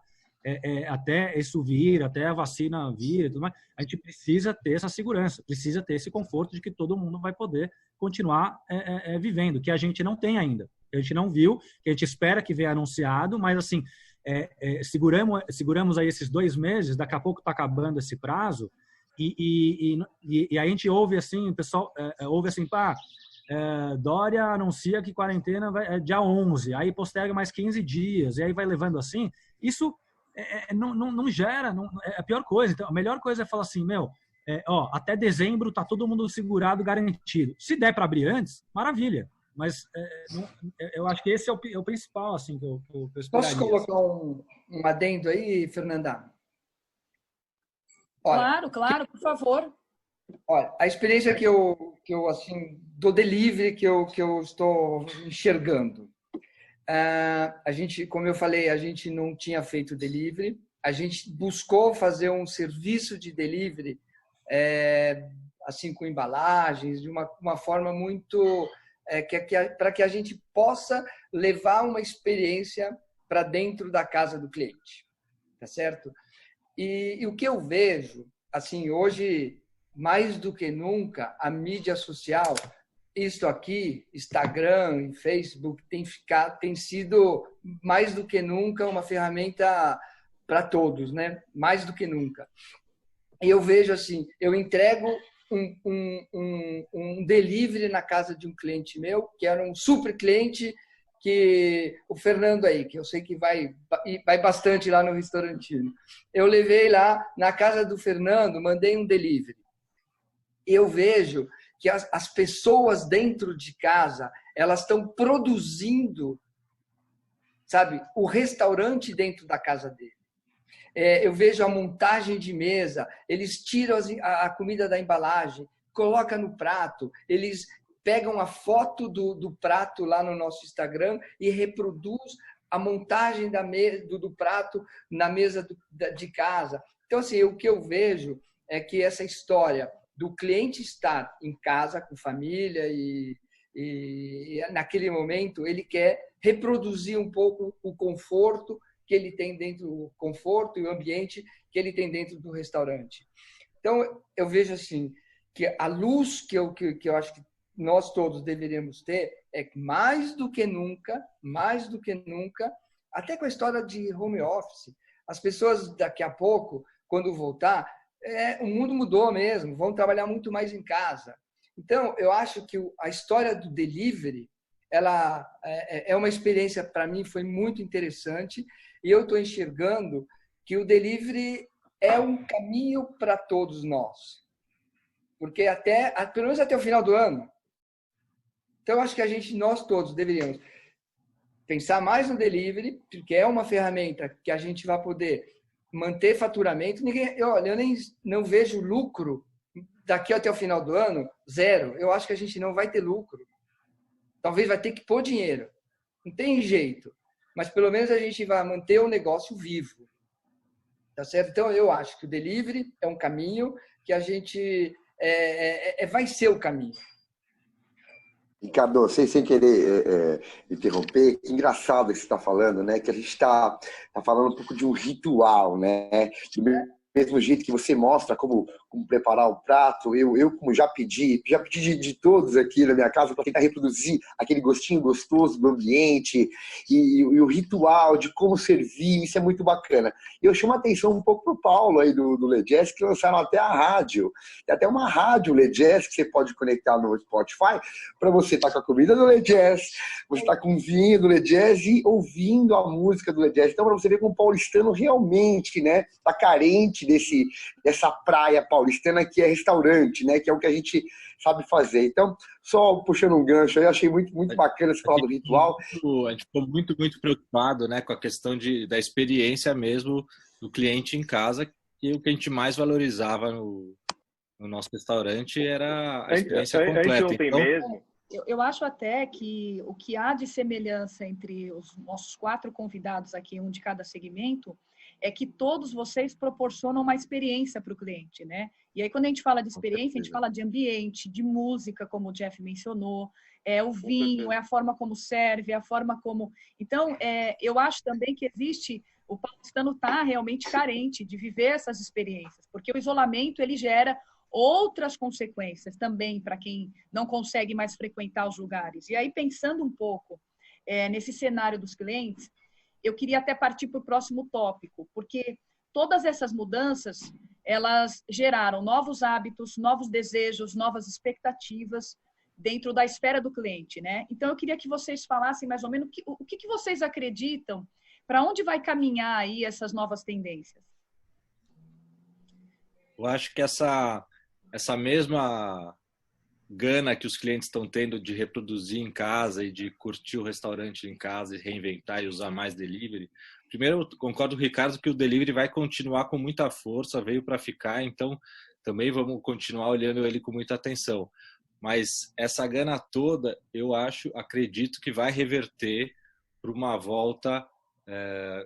até isso vir, até a vacina vir e tudo mais, a gente precisa ter essa segurança, precisa ter esse conforto de que todo mundo vai poder continuar vivendo, que a gente não tem ainda. A gente não viu, que a gente espera que venha anunciado, mas assim, seguramos aí esses 2 meses, daqui a pouco está acabando esse prazo, e a gente ouve assim, o pessoal ouve assim, Dória anuncia que quarentena é dia 11, aí posterga mais 15 dias, e aí vai levando assim, isso não gera, é a pior coisa. Então, a melhor coisa é falar assim, até dezembro tá todo mundo segurado, garantido. Se der para abrir antes, maravilha. Mas eu acho que esse é o principal, assim, que eu esperaria. Posso colocar um adendo aí, Fernanda? Olha, claro, por favor. Olha, a experiência que eu assim, do delivery que eu estou enxergando. A gente, como eu falei, a gente não tinha feito delivery. A gente buscou fazer um serviço de delivery, assim, com embalagens, de uma forma muito... para que a gente possa levar uma experiência para dentro da casa do cliente, tá certo? E o que eu vejo, assim, hoje, mais do que nunca, a mídia social, isto aqui, Instagram e Facebook, tem sido, mais do que nunca, uma ferramenta para todos, né? Mais do que nunca. E eu vejo assim, eu entrego um delivery na casa de um cliente meu, que era um super cliente, que o Fernando aí, que eu sei que vai bastante lá no Restaurantino. Eu levei lá na casa do Fernando, mandei um delivery. Eu vejo que as pessoas dentro de casa, elas estão produzindo, sabe, o restaurante dentro da casa dele. Eu vejo a montagem de mesa, eles tiram a comida da embalagem, colocam no prato, eles pegam a foto do prato lá no nosso Instagram e reproduz a montagem do prato na mesa de casa. Então, assim, o que eu vejo é que essa história do cliente estar em casa com família e naquele momento ele quer reproduzir um pouco o conforto que ele tem dentro do conforto e o ambiente que ele tem dentro do restaurante. Então, eu vejo assim, que a luz que eu acho que nós todos deveríamos ter é que mais do que nunca, até com a história de home office, as pessoas daqui a pouco, quando voltar, o mundo mudou mesmo, vão trabalhar muito mais em casa. Então, eu acho que a história do delivery, ela é uma experiência, para mim, foi muito interessante, e eu estou enxergando que o delivery é um caminho para todos nós. Porque pelo menos até o final do ano. Então, eu acho que nós todos deveríamos pensar mais no delivery, porque é uma ferramenta que a gente vai poder manter faturamento. Eu nem não vejo lucro daqui até o final do ano, zero. Eu acho que a gente não vai ter lucro. Talvez vai ter que pôr dinheiro. Não tem jeito. Mas pelo menos a gente vai manter o negócio vivo. Tá certo? Então, eu acho que o delivery é um caminho que a gente vai ser o caminho. Ricardo, sem querer interromper, que engraçado que você está falando, né? Que a gente está falando um pouco de um ritual, né? Do mesmo jeito que você mostra como preparar o prato, eu como já pedi de todos aqui na minha casa para tentar reproduzir aquele gostinho gostoso do ambiente e o ritual de como servir, isso é muito bacana. E eu chamo a atenção um pouco para o Paulo aí do Le Jazz, que lançaram até a rádio. Tem até uma rádio Le Jazz que você pode conectar no Spotify para você estar com a comida do Le Jazz, você estar com o vinho do Le Jazz e ouvindo a música do Le Jazz. Então, para você ver como o paulistano realmente, né, está carente dessa praia paulistana que é restaurante, né? Que é o que a gente sabe fazer. Então, só puxando um gancho aí, eu achei muito, muito bacana você falar do ritual. A gente ficou muito, muito preocupado, né, com a questão da experiência mesmo do cliente em casa, e o que a gente mais valorizava no nosso restaurante era a experiência completa. A gente não tem então, mesmo. Eu acho até que o que há de semelhança entre os nossos 4 convidados aqui, um de cada segmento, é que todos vocês proporcionam uma experiência para o cliente, né? E aí, quando a gente fala de experiência, a gente fala de ambiente, de música, como o Jeff mencionou, o vinho, é a forma como serve, é a forma como... Então, eu acho também que o paulistano está realmente carente de viver essas experiências, porque o isolamento, ele gera outras consequências também para quem não consegue mais frequentar os lugares. E aí, pensando um pouco nesse cenário dos clientes, eu queria até partir para o próximo tópico, porque todas essas mudanças, elas geraram novos hábitos, novos desejos, novas expectativas dentro da esfera do cliente, né? Então, eu queria que vocês falassem mais ou menos o que vocês acreditam, para onde vai caminhar aí essas novas tendências? eu acho que essa mesma gana que os clientes estão tendo de reproduzir em casa e de curtir o restaurante em casa e reinventar e usar mais delivery. Primeiro, eu concordo com o Ricardo que o delivery vai continuar com muita força, veio para ficar, então também vamos continuar olhando ele com muita atenção. Mas essa gana toda, acredito que vai reverter para uma volta,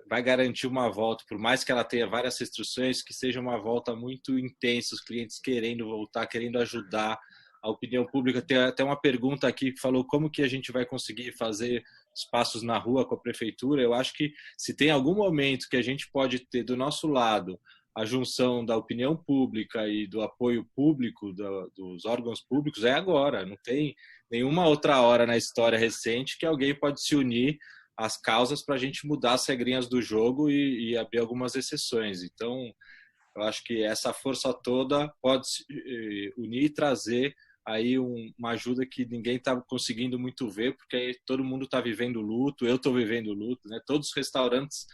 vai garantir uma volta, por mais que ela tenha várias restrições, que seja uma volta muito intensa, os clientes querendo voltar, querendo ajudar a opinião pública. Tem até uma pergunta aqui que falou como que a gente vai conseguir fazer espaços na rua com a prefeitura. Eu acho que se tem algum momento que a gente pode ter do nosso lado a junção da opinião pública e do apoio público dos órgãos públicos, é agora. Não tem nenhuma outra hora na história recente que alguém pode se unir às causas para a gente mudar as regrinhas do jogo e abrir algumas exceções. Então, eu acho que essa força toda pode se unir e trazer aí uma ajuda que ninguém está conseguindo muito ver, porque aí todo mundo está vivendo luto, eu estou vivendo luto, né? Todos os restaurantes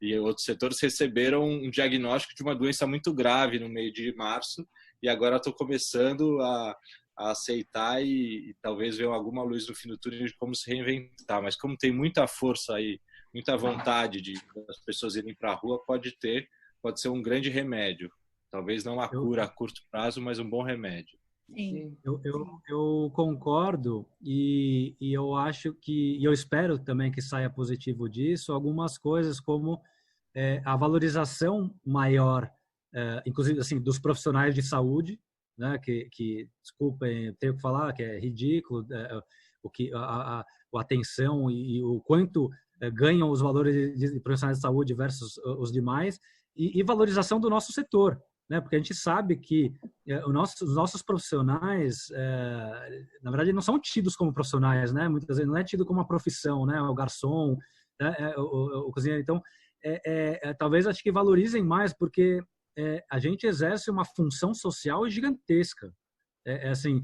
e outros setores receberam um diagnóstico de uma doença muito grave no meio de março, e agora estou começando a aceitar e talvez ver alguma luz no fim do túnel de como se reinventar. Mas como tem muita força aí, muita vontade de as pessoas irem para a rua, pode ser um grande remédio. Talvez não a cura a curto prazo, mas um bom remédio. Sim. Eu concordo e eu acho que, e eu espero também que saia positivo disso, algumas coisas como a valorização maior, inclusive assim, dos profissionais de saúde, né, que desculpem, tenho que falar que é ridículo a atenção e o quanto ganham os valores de profissionais de saúde versus os demais, e valorização do nosso setor, né? Porque a gente sabe que os nossos profissionais, na verdade, não são tidos como profissionais, né? Muitas vezes não é tido como uma profissão, né? O garçom, né? O cozinheiro. Então, talvez acho que valorizem mais, porque a gente exerce uma função social gigantesca. Assim,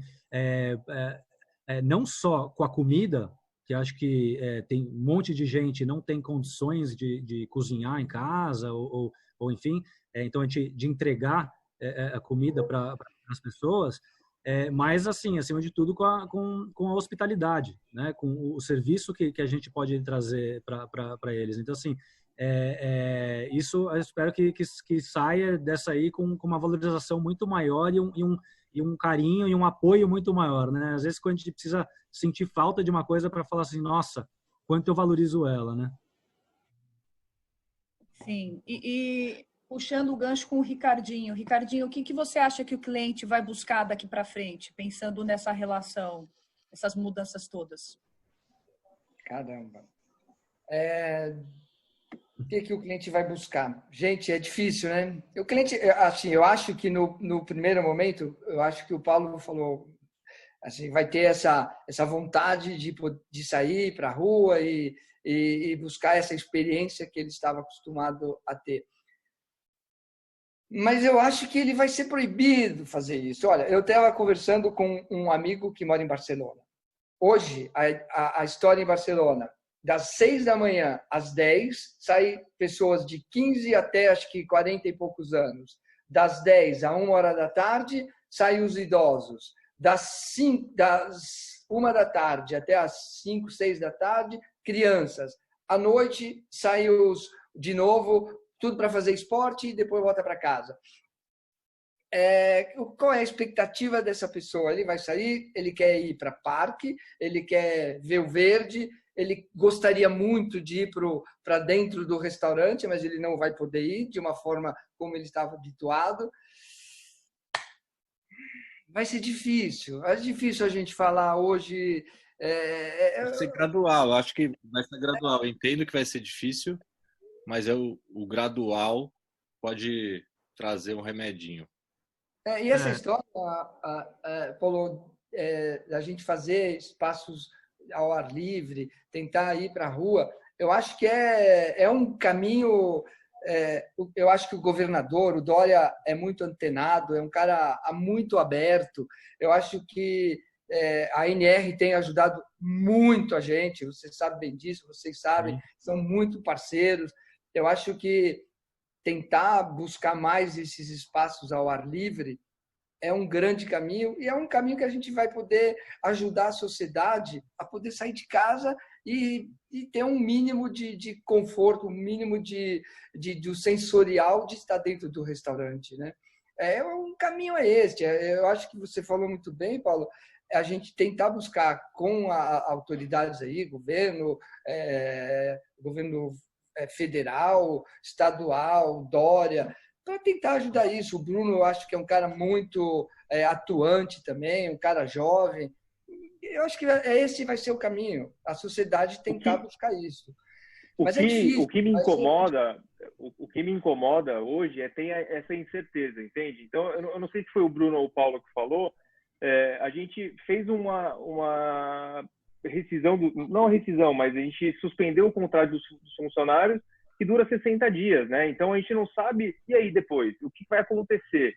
não só com a comida, que acho que tem um monte de gente não tem condições de cozinhar em casa, ou enfim, então a gente de entregar a comida para as pessoas, mas assim, acima de tudo com a hospitalidade, né? Com o serviço que a gente pode trazer para eles. Então assim, isso eu espero que saia dessa aí com uma valorização muito maior e um carinho e um apoio muito maior, né? Às vezes quando a gente precisa sentir falta de uma coisa para falar assim, nossa, quanto eu valorizo ela, né? Sim. E puxando o gancho com o Ricardinho. Ricardinho, o que você acha que o cliente vai buscar daqui para frente, pensando nessa relação, essas mudanças todas? Caramba. O que o cliente vai buscar? Gente, é difícil, né? O cliente, assim, eu acho que no primeiro momento, eu acho que o Paulo falou, assim, vai ter essa vontade de sair para a rua e buscar essa experiência que ele estava acostumado a ter. Mas eu acho que ele vai ser proibido fazer isso. Olha, eu estava conversando com um amigo que mora em Barcelona. Hoje, a história em Barcelona, das 6 da manhã às 10, saem pessoas de 15 até acho que 40 e poucos anos. Das 10 a 1 hora da tarde, saem os idosos. Das 1 da tarde até as 5, 6 da tarde, crianças. À noite, saem de novo, tudo para fazer esporte e depois volta para casa. Qual é a expectativa dessa pessoa? Ele vai sair, ele quer ir para parque, ele quer ver o verde, ele gostaria muito de ir para dentro do restaurante, mas ele não vai poder ir de uma forma como ele estava habituado. Vai ser difícil. É difícil a gente falar hoje. Vai ser gradual, acho que vai ser gradual. Eu entendo que vai ser difícil, mas o gradual pode trazer um remedinho. E essa história, Paulo, a gente fazer espaços ao ar livre, tentar ir para a rua, eu acho que é um caminho. Eu acho que o governador, o Dória, é muito antenado, é um cara muito aberto. Eu acho que a ANR tem ajudado muito a gente, você sabe bem disso, vocês sabem, são muito parceiros. Eu acho que tentar buscar mais esses espaços ao ar livre é um grande caminho e é um caminho que a gente vai poder ajudar a sociedade a poder sair de casa e ter um mínimo de conforto, um mínimo do sensorial de estar dentro do restaurante, né? Um caminho este. Eu acho que você falou muito bem, Paulo, a gente tentar buscar com autoridades aí, governo federal, estadual, Dória, para tentar ajudar isso. O Bruno, eu acho que é um cara muito atuante também, um cara jovem. Eu acho que esse vai ser o caminho. A sociedade tentar buscar isso. Mas é difícil. O que me incomoda hoje é ter essa incerteza, entende? Então, eu não sei se foi o Bruno ou o Paulo que falou, a gente fez uma rescisão, não a rescisão, mas a gente suspendeu o contrato dos funcionários que dura 60 dias, né? Então, a gente não sabe, e aí depois? O que vai acontecer?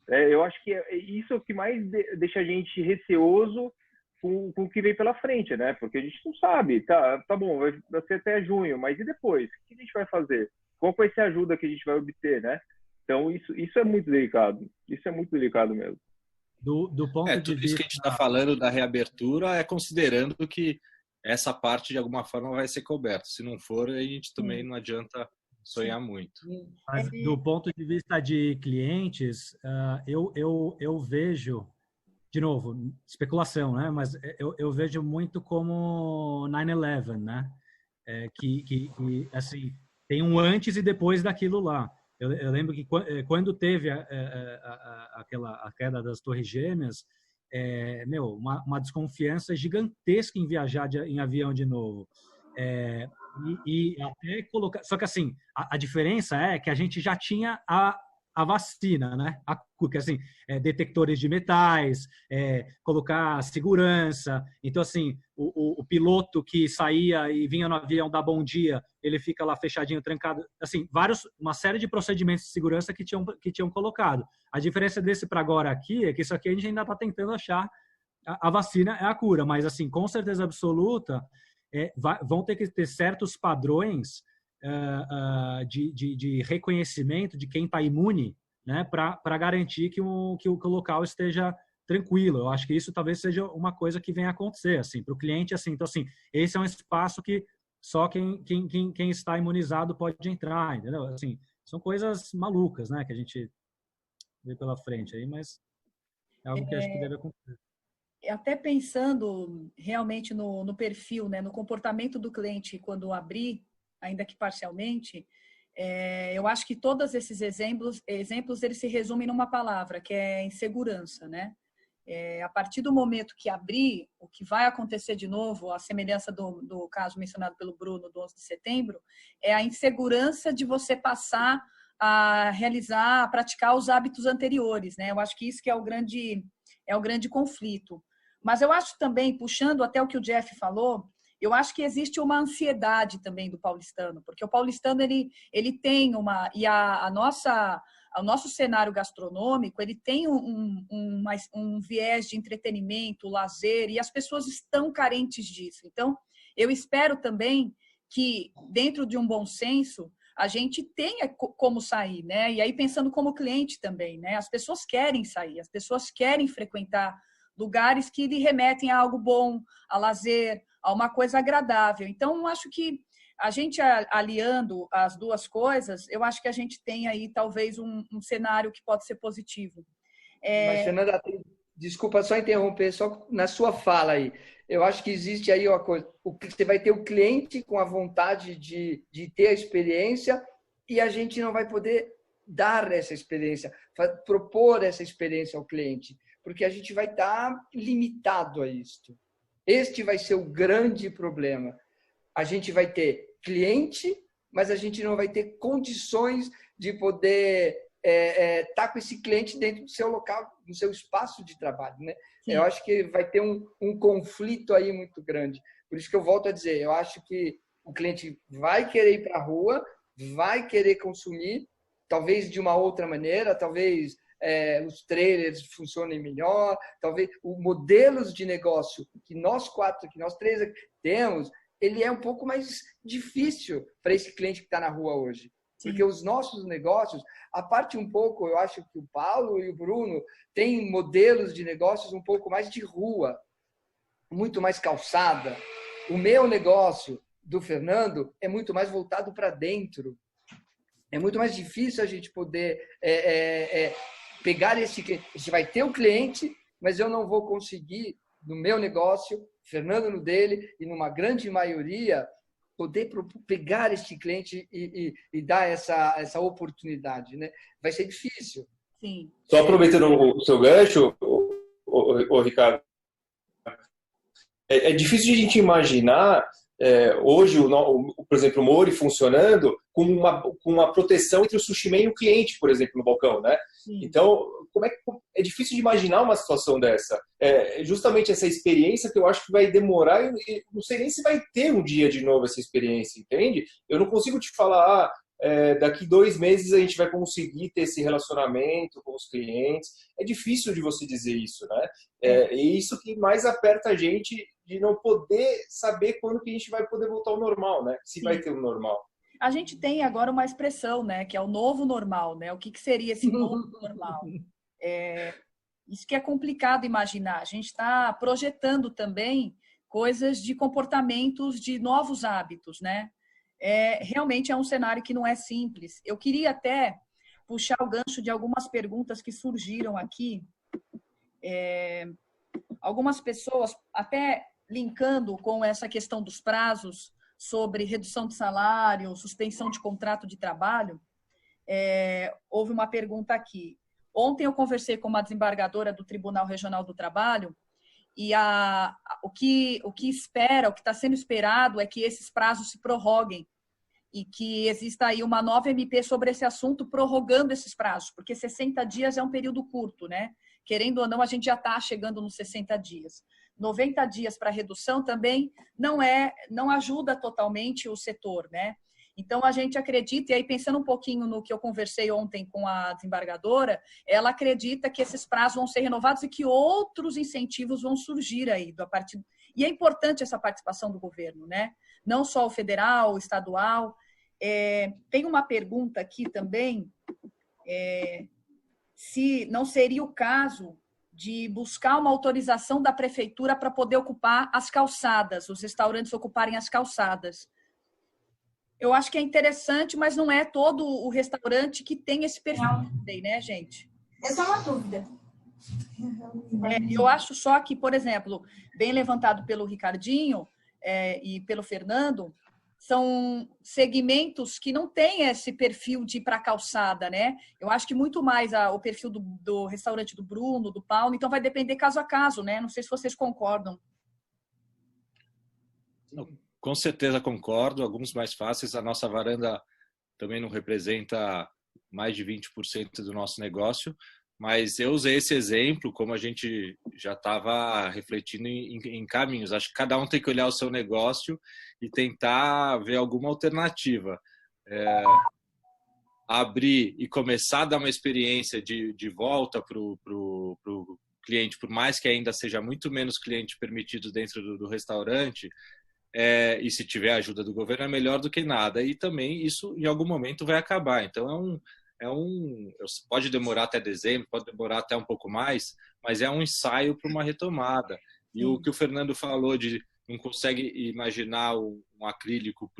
Eu acho que isso é o que mais deixa a gente receoso com o que vem pela frente, né? Porque a gente não sabe, tá bom, vai ser até junho, mas e depois? O que a gente vai fazer? Qual vai ser a ajuda que a gente vai obter, né? Então, isso é muito delicado. Isso é muito delicado mesmo. Do ponto de tudo vista... isso que a gente está falando da reabertura é considerando que essa parte, de alguma forma, vai ser coberta. Se não for, a gente também não adianta sonhar muito. Mas, do ponto de vista de clientes, eu vejo, de novo, especulação, né? Mas eu vejo muito como 9/11, né? Que assim, tem um antes e depois daquilo lá. Eu lembro que quando teve a queda das Torres Gêmeas, uma desconfiança gigantesca em viajar em avião de novo. E até colocar... Só que assim, a diferença é que a gente já tinha a vacina, né? Porque, assim, detectores de metais, colocar segurança. Então, assim, o piloto que saía e vinha no avião dar bom dia, ele fica lá fechadinho, trancado. Assim, uma série de procedimentos de segurança que tinham colocado. A diferença desse para agora aqui é que isso aqui a gente ainda está tentando achar. A vacina é a cura, mas, assim, com certeza absoluta, vão ter que ter certos padrões de reconhecimento de quem está imune, né, para garantir que o local esteja tranquilo. Eu acho que isso talvez seja uma coisa que venha a acontecer, assim, para o cliente, assim. Então, assim, esse é um espaço que só quem está imunizado pode entrar, entendeu? Assim, são coisas malucas, né, que a gente vê pela frente aí, mas é algo que acho que deve acontecer. Até pensando realmente no perfil, né, no comportamento do cliente quando abrir, ainda que parcialmente, eu acho que todos esses exemplos eles se resumem numa palavra, que é insegurança, né? A partir do momento que abrir, o que vai acontecer de novo, a semelhança do caso mencionado pelo Bruno do 11 de setembro, é a insegurança de você passar a realizar, a praticar os hábitos anteriores, né? Eu acho que isso que é o grande conflito. Mas eu acho também, puxando até o que o Jeff falou, eu acho que existe uma ansiedade também do paulistano, porque o paulistano ele tem o nosso cenário gastronômico, ele tem um viés de entretenimento, lazer, e as pessoas estão carentes disso. Então, eu espero também que, dentro de um bom senso, a gente tenha como sair, né? E aí, pensando como cliente também, né? As pessoas querem sair, as pessoas querem frequentar lugares que lhe remetem a algo bom, a lazer, a uma coisa agradável. Então, acho que a gente aliando as duas coisas, eu acho que a gente tem aí talvez um cenário que pode ser positivo. Mas, Fernanda, desculpa só interromper, só na sua fala aí. Eu acho que existe aí uma coisa, você vai ter o cliente com a vontade de ter a experiência e a gente não vai poder dar essa experiência, propor essa experiência ao cliente, porque a gente vai estar limitado a isto. Este vai ser o grande problema. A gente vai ter cliente, mas a gente não vai ter condições de poder estar com esse cliente dentro do seu local, do seu espaço de trabalho, né? Sim. Eu acho que vai ter um conflito aí muito grande. Por isso que eu volto a dizer, eu acho que o cliente vai querer ir para a rua, vai querer consumir, talvez de uma outra maneira, talvez os trailers funcionem melhor, talvez os modelos de negócio que nós três aqui temos, ele é um pouco mais difícil para esse cliente que está na rua hoje. Sim. Porque os nossos negócios, a parte um pouco, eu acho que o Paulo e o Bruno têm modelos de negócios um pouco mais de rua, muito mais calçada. O meu negócio do Fernando é muito mais voltado para dentro. É muito mais difícil a gente poder pegar esse cliente. A gente vai ter o cliente, mas eu não vou conseguir, no meu negócio, Fernando no dele, e numa grande maioria, poder pegar este cliente e dar essa oportunidade, né? Vai ser difícil. Sim. Só aproveitando o seu gancho, o Ricardo, é difícil de a gente imaginar hoje, por exemplo, o Mori funcionando com uma proteção entre o sushi man e o cliente, por exemplo, no balcão, né? Sim. Então, é difícil de imaginar uma situação dessa. Justamente essa experiência que eu acho que vai demorar, e não sei nem se vai ter um dia de novo essa experiência, entende? Eu não consigo te falar, daqui 2 meses a gente vai conseguir ter esse relacionamento com os clientes. É difícil de você dizer isso, né? E isso que mais aperta a gente de não poder saber quando que a gente vai poder voltar ao normal, né? Se vai ter um normal. A gente tem agora uma expressão, né? Que é o novo normal, né? O que seria esse novo normal? Isso que é complicado imaginar. A gente está projetando também coisas de comportamentos, de novos hábitos, né? Realmente é um cenário que não é simples. Eu queria até puxar o gancho de algumas perguntas que surgiram aqui. Algumas pessoas, até linkando com essa questão dos prazos, sobre redução de salário, suspensão de contrato de trabalho, houve uma pergunta aqui. Ontem eu conversei com uma desembargadora do Tribunal Regional do Trabalho e o que está sendo esperado é que esses prazos se prorroguem e que exista aí uma nova MP sobre esse assunto, prorrogando esses prazos, porque 60 dias é um período curto, né? Querendo ou não, a gente já está chegando nos 60 dias. 90 dias para redução também não ajuda totalmente o setor, né? Então, a gente acredita, e aí pensando um pouquinho no que eu conversei ontem com a desembargadora, ela acredita que esses prazos vão ser renovados e que outros incentivos vão surgir aí. E é importante essa participação do governo, né? Não só o federal, o estadual. Tem uma pergunta aqui também, se não seria o caso de buscar uma autorização da prefeitura para poder ocupar as calçadas, os restaurantes ocuparem as calçadas. Eu acho que é interessante, mas não é todo o restaurante que tem esse perfil, né, gente? É só uma dúvida. Eu acho só que, por exemplo, bem levantado pelo Ricardinho e pelo Fernando, são segmentos que não têm esse perfil de ir para a calçada, né? Eu acho que muito mais o perfil do restaurante do Bruno, do Paulo, então vai depender caso a caso, né? Não sei se vocês concordam. Com certeza concordo, alguns mais fáceis. A nossa varanda também não representa mais de 20% do nosso negócio, mas eu usei esse exemplo como a gente já estava refletindo em caminhos. Acho que cada um tem que olhar o seu negócio e tentar ver alguma alternativa. Abrir e começar a dar uma experiência de volta para o cliente, por mais que ainda seja muito menos cliente permitido dentro do restaurante, e se tiver a ajuda do governo é melhor do que nada. E também isso em algum momento vai acabar. Então pode demorar até dezembro, pode demorar até um pouco mais, mas é um ensaio para uma retomada. E o que o Fernando falou de não consegue imaginar um acrílico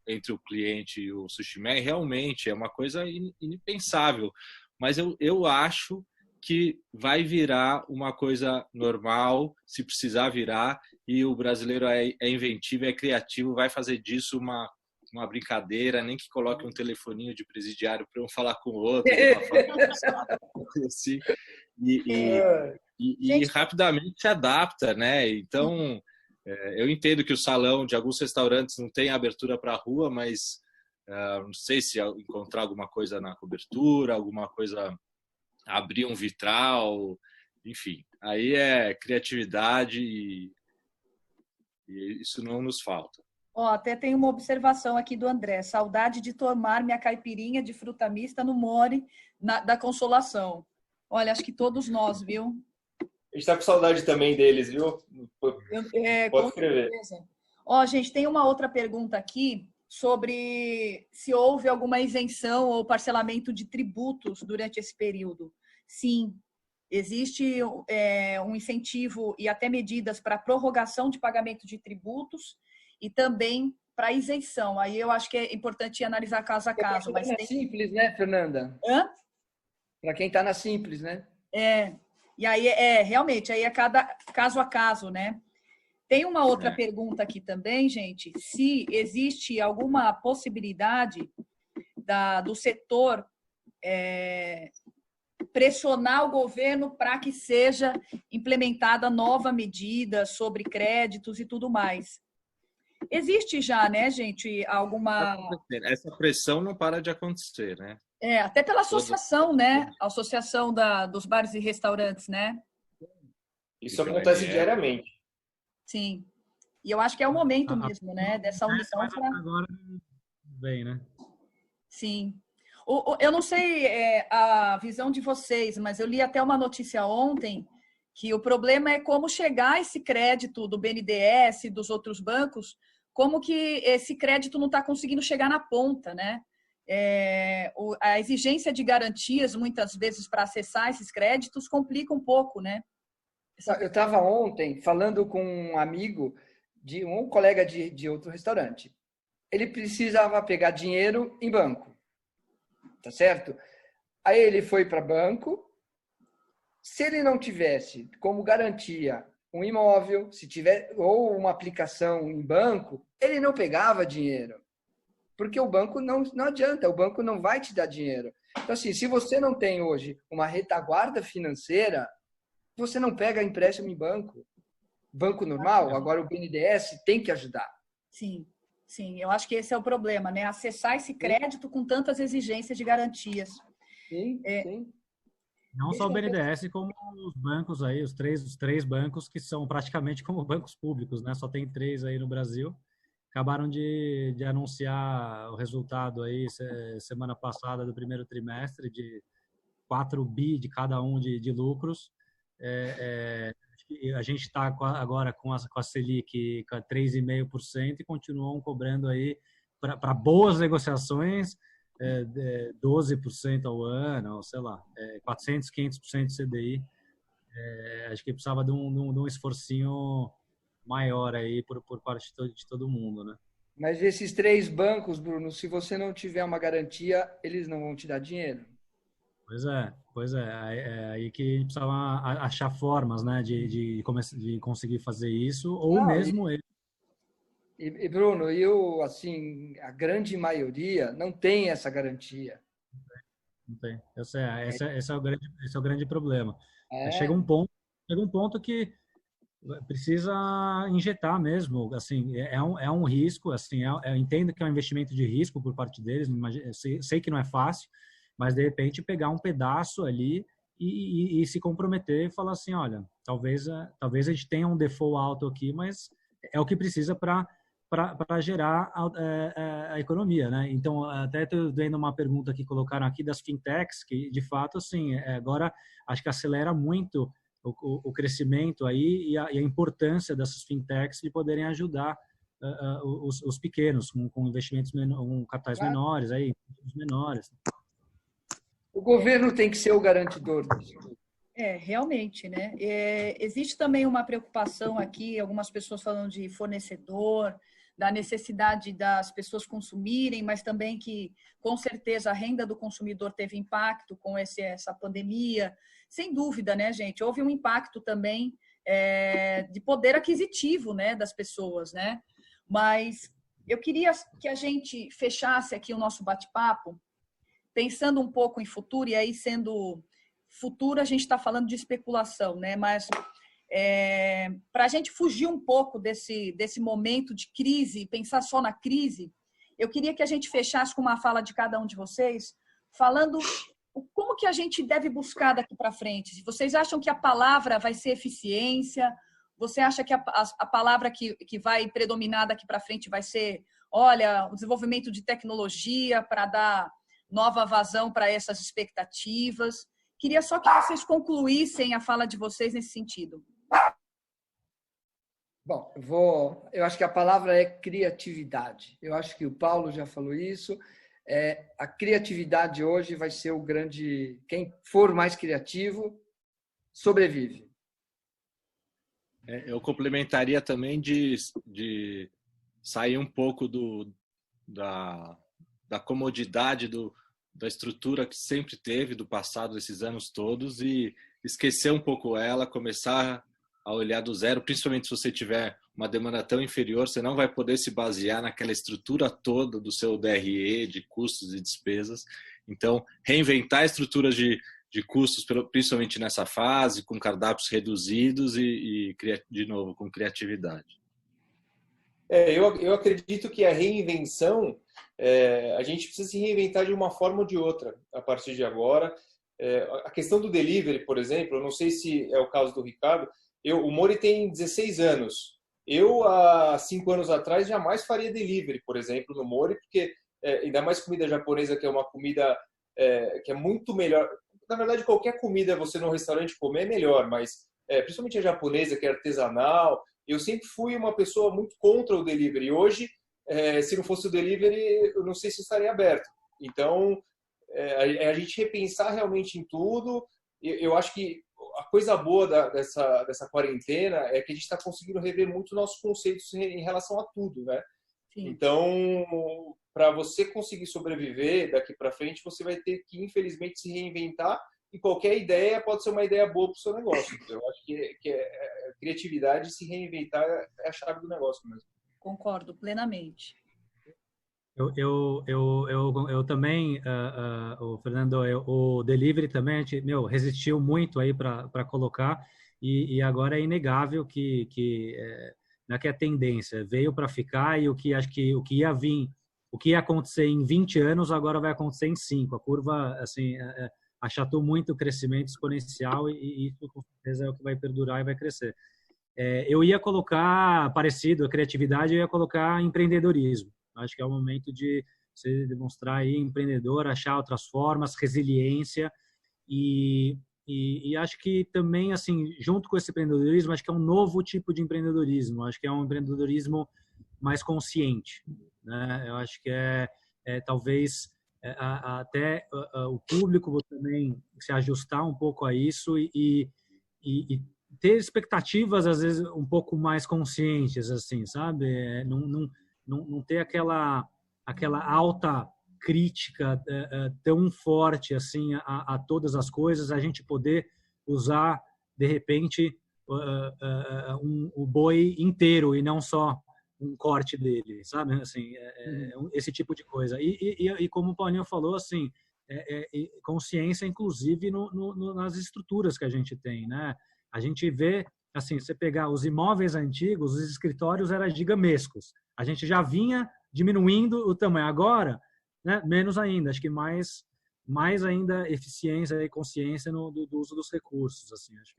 entre o cliente e o sushi man, realmente é uma coisa impensável. Mas eu acho que vai virar uma coisa normal, se precisar virar, e o brasileiro é inventivo, é criativo, vai fazer disso uma brincadeira, nem que coloque um telefoninho de presidiário para um falar com o outro, assim, e rapidamente se adapta, né? Então, eu entendo que o salão de alguns restaurantes não tem abertura para a rua, mas não sei se encontrar alguma coisa na cobertura, alguma coisa, abrir um vitral, enfim, aí é criatividade e isso não nos falta. Até tem uma observação aqui do André. Saudade de tomar minha caipirinha de fruta mista no More da Consolação. Olha, acho que todos nós, viu? A gente está com saudade também deles, viu? Pode escrever. Gente, tem uma outra pergunta aqui sobre se houve alguma isenção ou parcelamento de tributos durante esse período. Sim, existe um incentivo e até medidas para prorrogação de pagamento de tributos e também para isenção. Aí eu acho que é importante analisar caso a caso. Mas tem Simples, né, Fernanda? Para quem está na Simples, né? E aí realmente, aí é cada caso a caso, né? Tem uma outra pergunta aqui também, gente, se existe alguma possibilidade do setor pressionar o governo para que seja implementada nova medida sobre créditos e tudo mais. Existe já, né, gente, alguma... Essa pressão não para de acontecer, né? Até pela associação, né? A associação dos bares e restaurantes, né? Isso acontece diariamente. Sim. E eu acho que é o momento mesmo, né? Dessa união para... Agora bem, né? Sim. Eu não sei a visão de vocês, mas eu li até uma notícia ontem que o problema é como chegar esse crédito do BNDES e dos outros bancos, como que esse crédito não está conseguindo chegar na ponta, né? A exigência de garantias, muitas vezes, para acessar esses créditos, complica um pouco, né? Eu estava ontem falando com um amigo, um colega de outro restaurante. Ele precisava pegar dinheiro em banco, tá certo? Aí ele foi para banco. Se ele não tivesse como garantia um imóvel, se tiver ou uma aplicação em banco, ele não pegava dinheiro. Porque o banco não adianta, o banco não vai te dar dinheiro. Então, assim, se você não tem hoje uma retaguarda financeira, você não pega empréstimo em banco. Banco normal, agora o BNDES tem que ajudar. Sim, Sim, eu acho que esse é o problema, né? Acessar esse crédito com tantas exigências de garantias. Sim, sim. Não só o BNDES, como os bancos aí, os três bancos que são praticamente como bancos públicos, né? Só tem 3 aí no Brasil. Acabaram de anunciar o resultado aí semana passada do primeiro trimestre de 4 bi de cada um de lucros. A gente está agora com a Selic com 3,5% e continuam cobrando aí para boas negociações 12% ao ano, ou sei lá, 400, 500% de CDI. Acho que precisava de um esforcinho maior aí por parte de todo mundo, né? Mas esses 3 bancos, Bruno, se você não tiver uma garantia, eles não vão te dar dinheiro. Pois é. É aí que a gente precisava achar formas, né, de conseguir fazer isso, ou Não, mesmo ele. E Bruno, eu, assim, a grande maioria não tem essa garantia. Não tem. Esse é o grande problema. É. Chega um ponto que precisa injetar mesmo, assim, é um risco, assim, eu entendo que é um investimento de risco por parte deles, sei que não é fácil, mas de repente pegar um pedaço ali e se comprometer e falar assim, olha, talvez a gente tenha um default alto aqui, mas é o que precisa para gerar a economia, né? Então, até estou vendo uma pergunta que colocaram aqui das fintechs, que de fato, assim, agora acho que acelera muito o crescimento aí e a importância dessas fintechs de poderem ajudar os pequenos com investimentos com capitais menores, aí, menores. O governo tem que ser o garantidor disso. Realmente, né? Existe também uma preocupação aqui, algumas pessoas falando de fornecedor, da necessidade das pessoas consumirem, mas também que, com certeza, a renda do consumidor teve impacto com essa pandemia. Sem dúvida, né, gente? Houve um impacto também de poder aquisitivo, né, das pessoas, né? Mas eu queria que a gente fechasse aqui o nosso bate-papo pensando um pouco em futuro, e aí sendo futuro a gente está falando de especulação, né? Mas para a gente fugir um pouco desse momento de crise, pensar só na crise, eu queria que a gente fechasse com uma fala de cada um de vocês, falando como que a gente deve buscar daqui para frente. Vocês acham que a palavra vai ser eficiência? Você acha que a palavra que vai predominar daqui para frente vai ser, olha, o desenvolvimento de tecnologia para dar nova vazão para essas expectativas? Queria só que vocês concluíssem a fala de vocês nesse sentido. Bom, eu acho que a palavra é criatividade. Eu acho que o Paulo já falou isso. A criatividade hoje vai ser o grande... Quem for mais criativo, sobrevive. Eu complementaria também de sair um pouco da comodidade da estrutura que sempre teve do passado, esses anos todos, e esquecer um pouco ela, começar a olhar do zero, principalmente se você tiver uma demanda tão inferior, você não vai poder se basear naquela estrutura toda do seu DRE, de custos e despesas. Então, reinventar estruturas de custos, principalmente nessa fase, com cardápios reduzidos e de novo, com criatividade. Eu acredito que a reinvenção, a gente precisa se reinventar de uma forma ou de outra a partir de agora. A questão do delivery, por exemplo, eu não sei se é o caso do Ricardo, o Mori tem 16 anos. Eu, há 5 anos atrás, jamais faria delivery, por exemplo, no Mori, porque ainda mais comida japonesa, que é uma comida que é muito melhor. Na verdade, qualquer comida você no restaurante comer é melhor, mas principalmente a japonesa, que é artesanal. Eu sempre fui uma pessoa muito contra o delivery. Hoje, se não fosse o delivery, eu não sei se estaria aberto. Então, a gente repensar realmente em tudo. Eu acho que a coisa boa dessa quarentena é que a gente está conseguindo rever muito nossos conceitos em relação a tudo, né? Sim. Então, para você conseguir sobreviver daqui para frente, você vai ter que, infelizmente, se reinventar, e qualquer ideia pode ser uma ideia boa para o seu negócio. Eu acho que a criatividade e se reinventar é a chave do negócio mesmo. Concordo plenamente. Eu também, o Fernando, o delivery também, a gente, resistiu muito aí para colocar, e agora é inegável que não é que é tendência, veio para ficar, e o que acho que o que ia vir, o que ia acontecer em 20 anos agora vai acontecer em 5. A curva assim achatou muito o crescimento exponencial, e isso com certeza é o que vai perdurar e vai crescer. Eu ia colocar parecido a criatividade, eu ia colocar empreendedorismo. Acho que é o momento de você demonstrar aí empreendedor, achar outras formas, resiliência, e acho que também, assim, junto com esse empreendedorismo, acho que é um novo tipo de empreendedorismo. Acho que é um empreendedorismo mais consciente, né? Eu acho que talvez até o público também se ajustar um pouco a isso, e ter expectativas às vezes um pouco mais conscientes, assim, sabe? Não ter aquela alta crítica tão forte assim a todas as coisas, a gente poder usar de repente o boi inteiro e não só um corte dele, sabe? Assim, esse tipo de coisa. E como o Paulinho falou, assim, consciência inclusive nas estruturas que a gente tem, né? A gente vê, assim, você pegar os imóveis antigos, os escritórios eram gigamescos. A gente já vinha diminuindo o tamanho. Agora, né, menos ainda. Acho que mais ainda eficiência e consciência do uso dos recursos. Assim, acho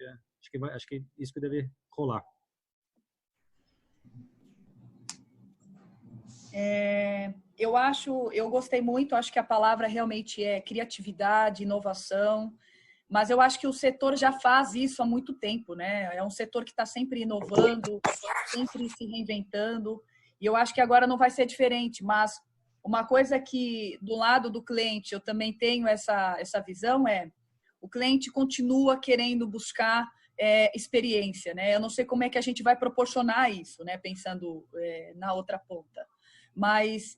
que isso que deve rolar. Eu gostei muito. Acho que a palavra realmente é criatividade, inovação. Mas eu acho que o setor já faz isso há muito tempo, né? É um setor que está sempre inovando, sempre se reinventando. E eu acho que agora não vai ser diferente. Mas uma coisa que, do lado do cliente, eu também tenho essa visão o cliente continua querendo buscar experiência, né? Eu não sei como é que a gente vai proporcionar isso, né? Pensando na outra ponta. Mas,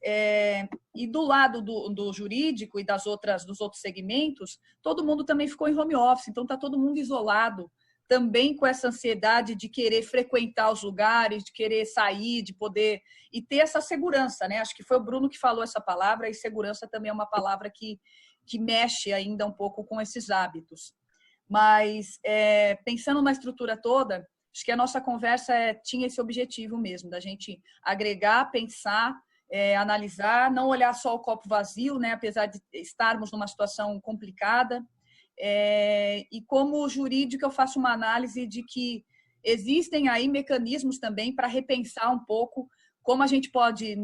e do lado do jurídico e dos outros segmentos, todo mundo também ficou em home office, então está todo mundo isolado, também com essa ansiedade de querer frequentar os lugares, de querer sair, de poder, e ter essa segurança, né? Acho que foi o Bruno que falou essa palavra, e segurança também é uma palavra que mexe ainda um pouco com esses hábitos. Mas, pensando na estrutura toda, acho que a nossa conversa tinha esse objetivo mesmo, da gente agregar, pensar, analisar, não olhar só o copo vazio, né? Apesar de estarmos numa situação complicada. E como jurídico, eu faço uma análise de que existem aí mecanismos também para repensar um pouco como a gente pode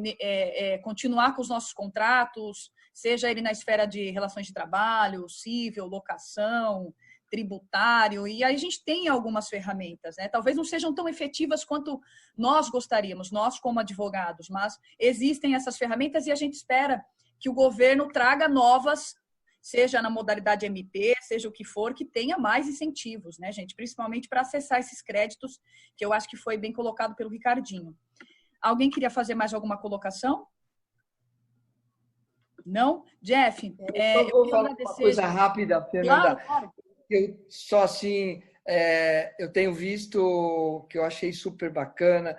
continuar com os nossos contratos, seja ele na esfera de relações de trabalho, civil, locação, tributário, e aí a gente tem algumas ferramentas, né? Talvez não sejam tão efetivas quanto nós gostaríamos, nós como advogados, mas existem essas ferramentas e a gente espera que o governo traga novas, seja na modalidade MP, seja o que for, que tenha mais incentivos, né, gente? Principalmente para acessar esses créditos, que eu acho que foi bem colocado pelo Ricardinho. Alguém queria fazer mais alguma colocação? Não? Jeff, eu vou falar uma coisa rápida, Fernanda. Claro. Eu só assim, eu tenho visto que eu achei super bacana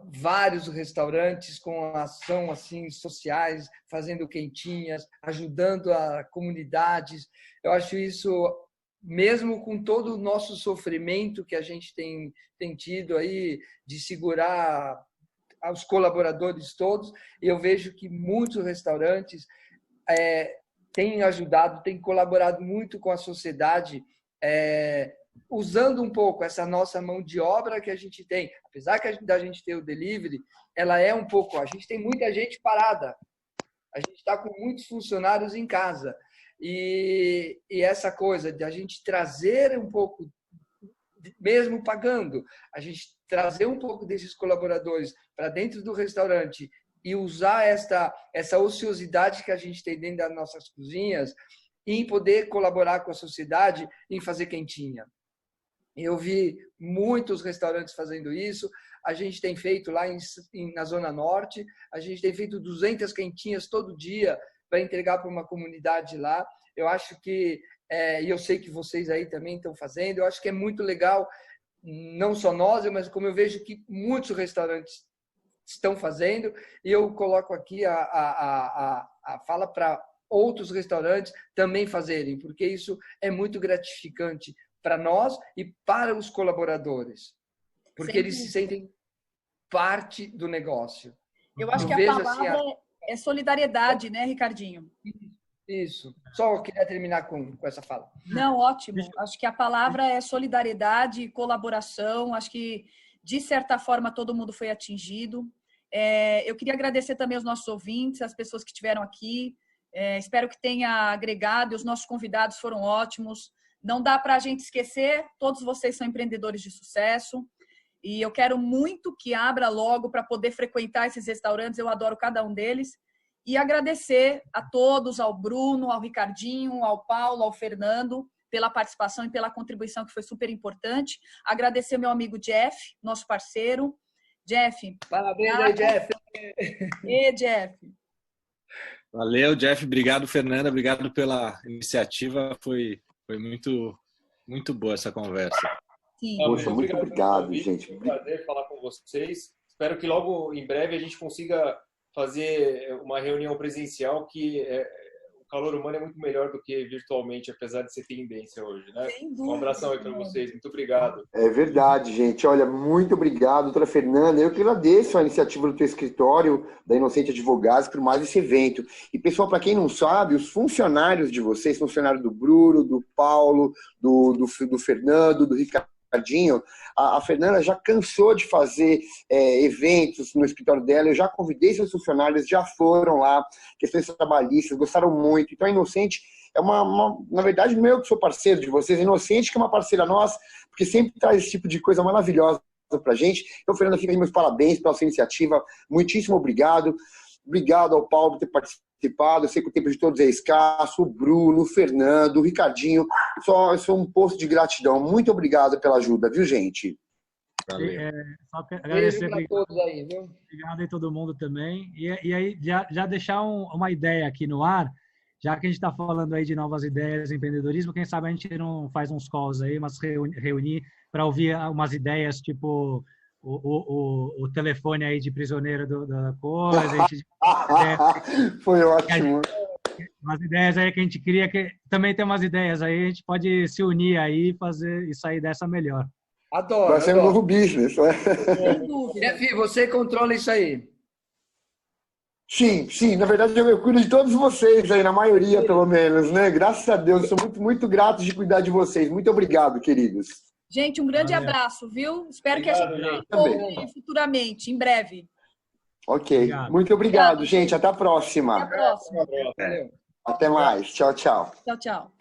vários restaurantes com ação assim sociais, fazendo quentinhas, ajudando a comunidades. Eu acho isso, mesmo com todo o nosso sofrimento que a gente tem tido aí de segurar os colaboradores todos, eu vejo que muitos restaurantes têm ajudado, têm colaborado muito com a sociedade, usando um pouco essa nossa mão de obra que a gente tem. Apesar da gente ter o delivery, ela é um pouco... A gente tem muita gente parada. A gente está com muitos funcionários em casa. E essa coisa de a gente trazer um pouco, mesmo pagando, a gente trazer um pouco desses colaboradores para dentro do restaurante e usar essa ociosidade que a gente tem dentro das nossas cozinhas em poder colaborar com a sociedade em fazer quentinha. Eu vi muitos restaurantes fazendo isso. A gente tem feito lá na Zona Norte, a gente tem feito 200 quentinhas todo dia para entregar para uma comunidade lá. Eu acho que, e eu sei que vocês aí também estão fazendo, eu acho que é muito legal, não só nós, mas como eu vejo que muitos restaurantes estão fazendo, e eu coloco aqui a fala para outros restaurantes também fazerem, porque isso é muito gratificante para nós e para os colaboradores, porque eles se sentem parte do negócio. Eu acho que a palavra é solidariedade, né, Ricardinho? Isso. Só eu queria terminar com essa fala. Não, ótimo. Acho que a palavra é solidariedade, colaboração. Acho que, de certa forma, todo mundo foi atingido. Eu queria agradecer também aos nossos ouvintes, as pessoas que estiveram aqui. Espero que tenha agregado. Os nossos convidados foram ótimos. Não dá para a gente esquecer, todos vocês são empreendedores de sucesso. E eu quero muito que abra logo para poder frequentar esses restaurantes. Eu adoro cada um deles. E agradecer a todos, ao Bruno, ao Ricardinho, ao Paulo, ao Fernando, pela participação e pela contribuição que foi super importante. Agradecer meu amigo Jeff, nosso parceiro. Jeff. Parabéns aí, Jeff. E Jeff. Valeu, Jeff. Obrigado, Fernanda. Obrigado pela iniciativa. Foi muito, muito boa essa conversa. Sim. Poxa, muito obrigado, gente. Foi um prazer falar com vocês. Espero que logo em breve a gente consiga fazer uma reunião presencial, que o calor humano é muito melhor do que virtualmente, apesar de ser tendência hoje, né? Sem dúvida. Um abração aí para vocês. Muito obrigado. É verdade, gente. Olha, muito obrigado, doutora Fernanda. Eu que agradeço a iniciativa do teu escritório, da Inocente Advogados, por mais esse evento. E, pessoal, para quem não sabe, os funcionários de vocês, funcionários do Bruno, do Paulo, do Fernando, do Ricardinho, a Fernanda já cansou de fazer eventos no escritório dela. Eu já convidei seus funcionários, já foram lá, questões trabalhistas, gostaram muito. Então, a Inocente é na verdade, eu que sou parceiro de vocês, a Inocente que é uma parceira nossa, porque sempre traz esse tipo de coisa maravilhosa pra gente. Então, Fernanda, fica aí meus parabéns pela sua iniciativa. Muitíssimo obrigado. Obrigado ao Paulo por ter participado. Eu sei que o tempo de todos é escasso. O Bruno, o Fernando, o Ricardinho. Só um posto de gratidão. Muito obrigado pela ajuda, viu, gente? Valeu. Só agradecer Beijo pra todos aí, viu? Obrigado aí todo mundo também. E aí, já deixar uma ideia aqui no ar, já que a gente está falando aí de novas ideias, empreendedorismo, quem sabe a gente não faz uns calls aí, mas reunir para ouvir umas ideias, tipo o telefone aí de prisioneiro da coisa. Foi ótimo. Umas ideias aí que a gente cria, que também tem umas ideias aí, a gente pode se unir aí e sair dessa melhor. Adoro. Vai ser um novo business, né? Sem dúvida. Jeff, você controla isso aí. Sim. Na verdade, eu cuido de todos vocês aí, na maioria, pelo menos, né? Graças a Deus, eu sou muito, muito grato de cuidar de vocês. Muito obrigado, queridos. Gente, um grande abraço, viu? Espero que a gente se encontre futuramente, em breve. Ok. Obrigado. Muito obrigado, gente. Até a próxima. Até a próxima. Até mais. Tchau, tchau. Tchau, tchau.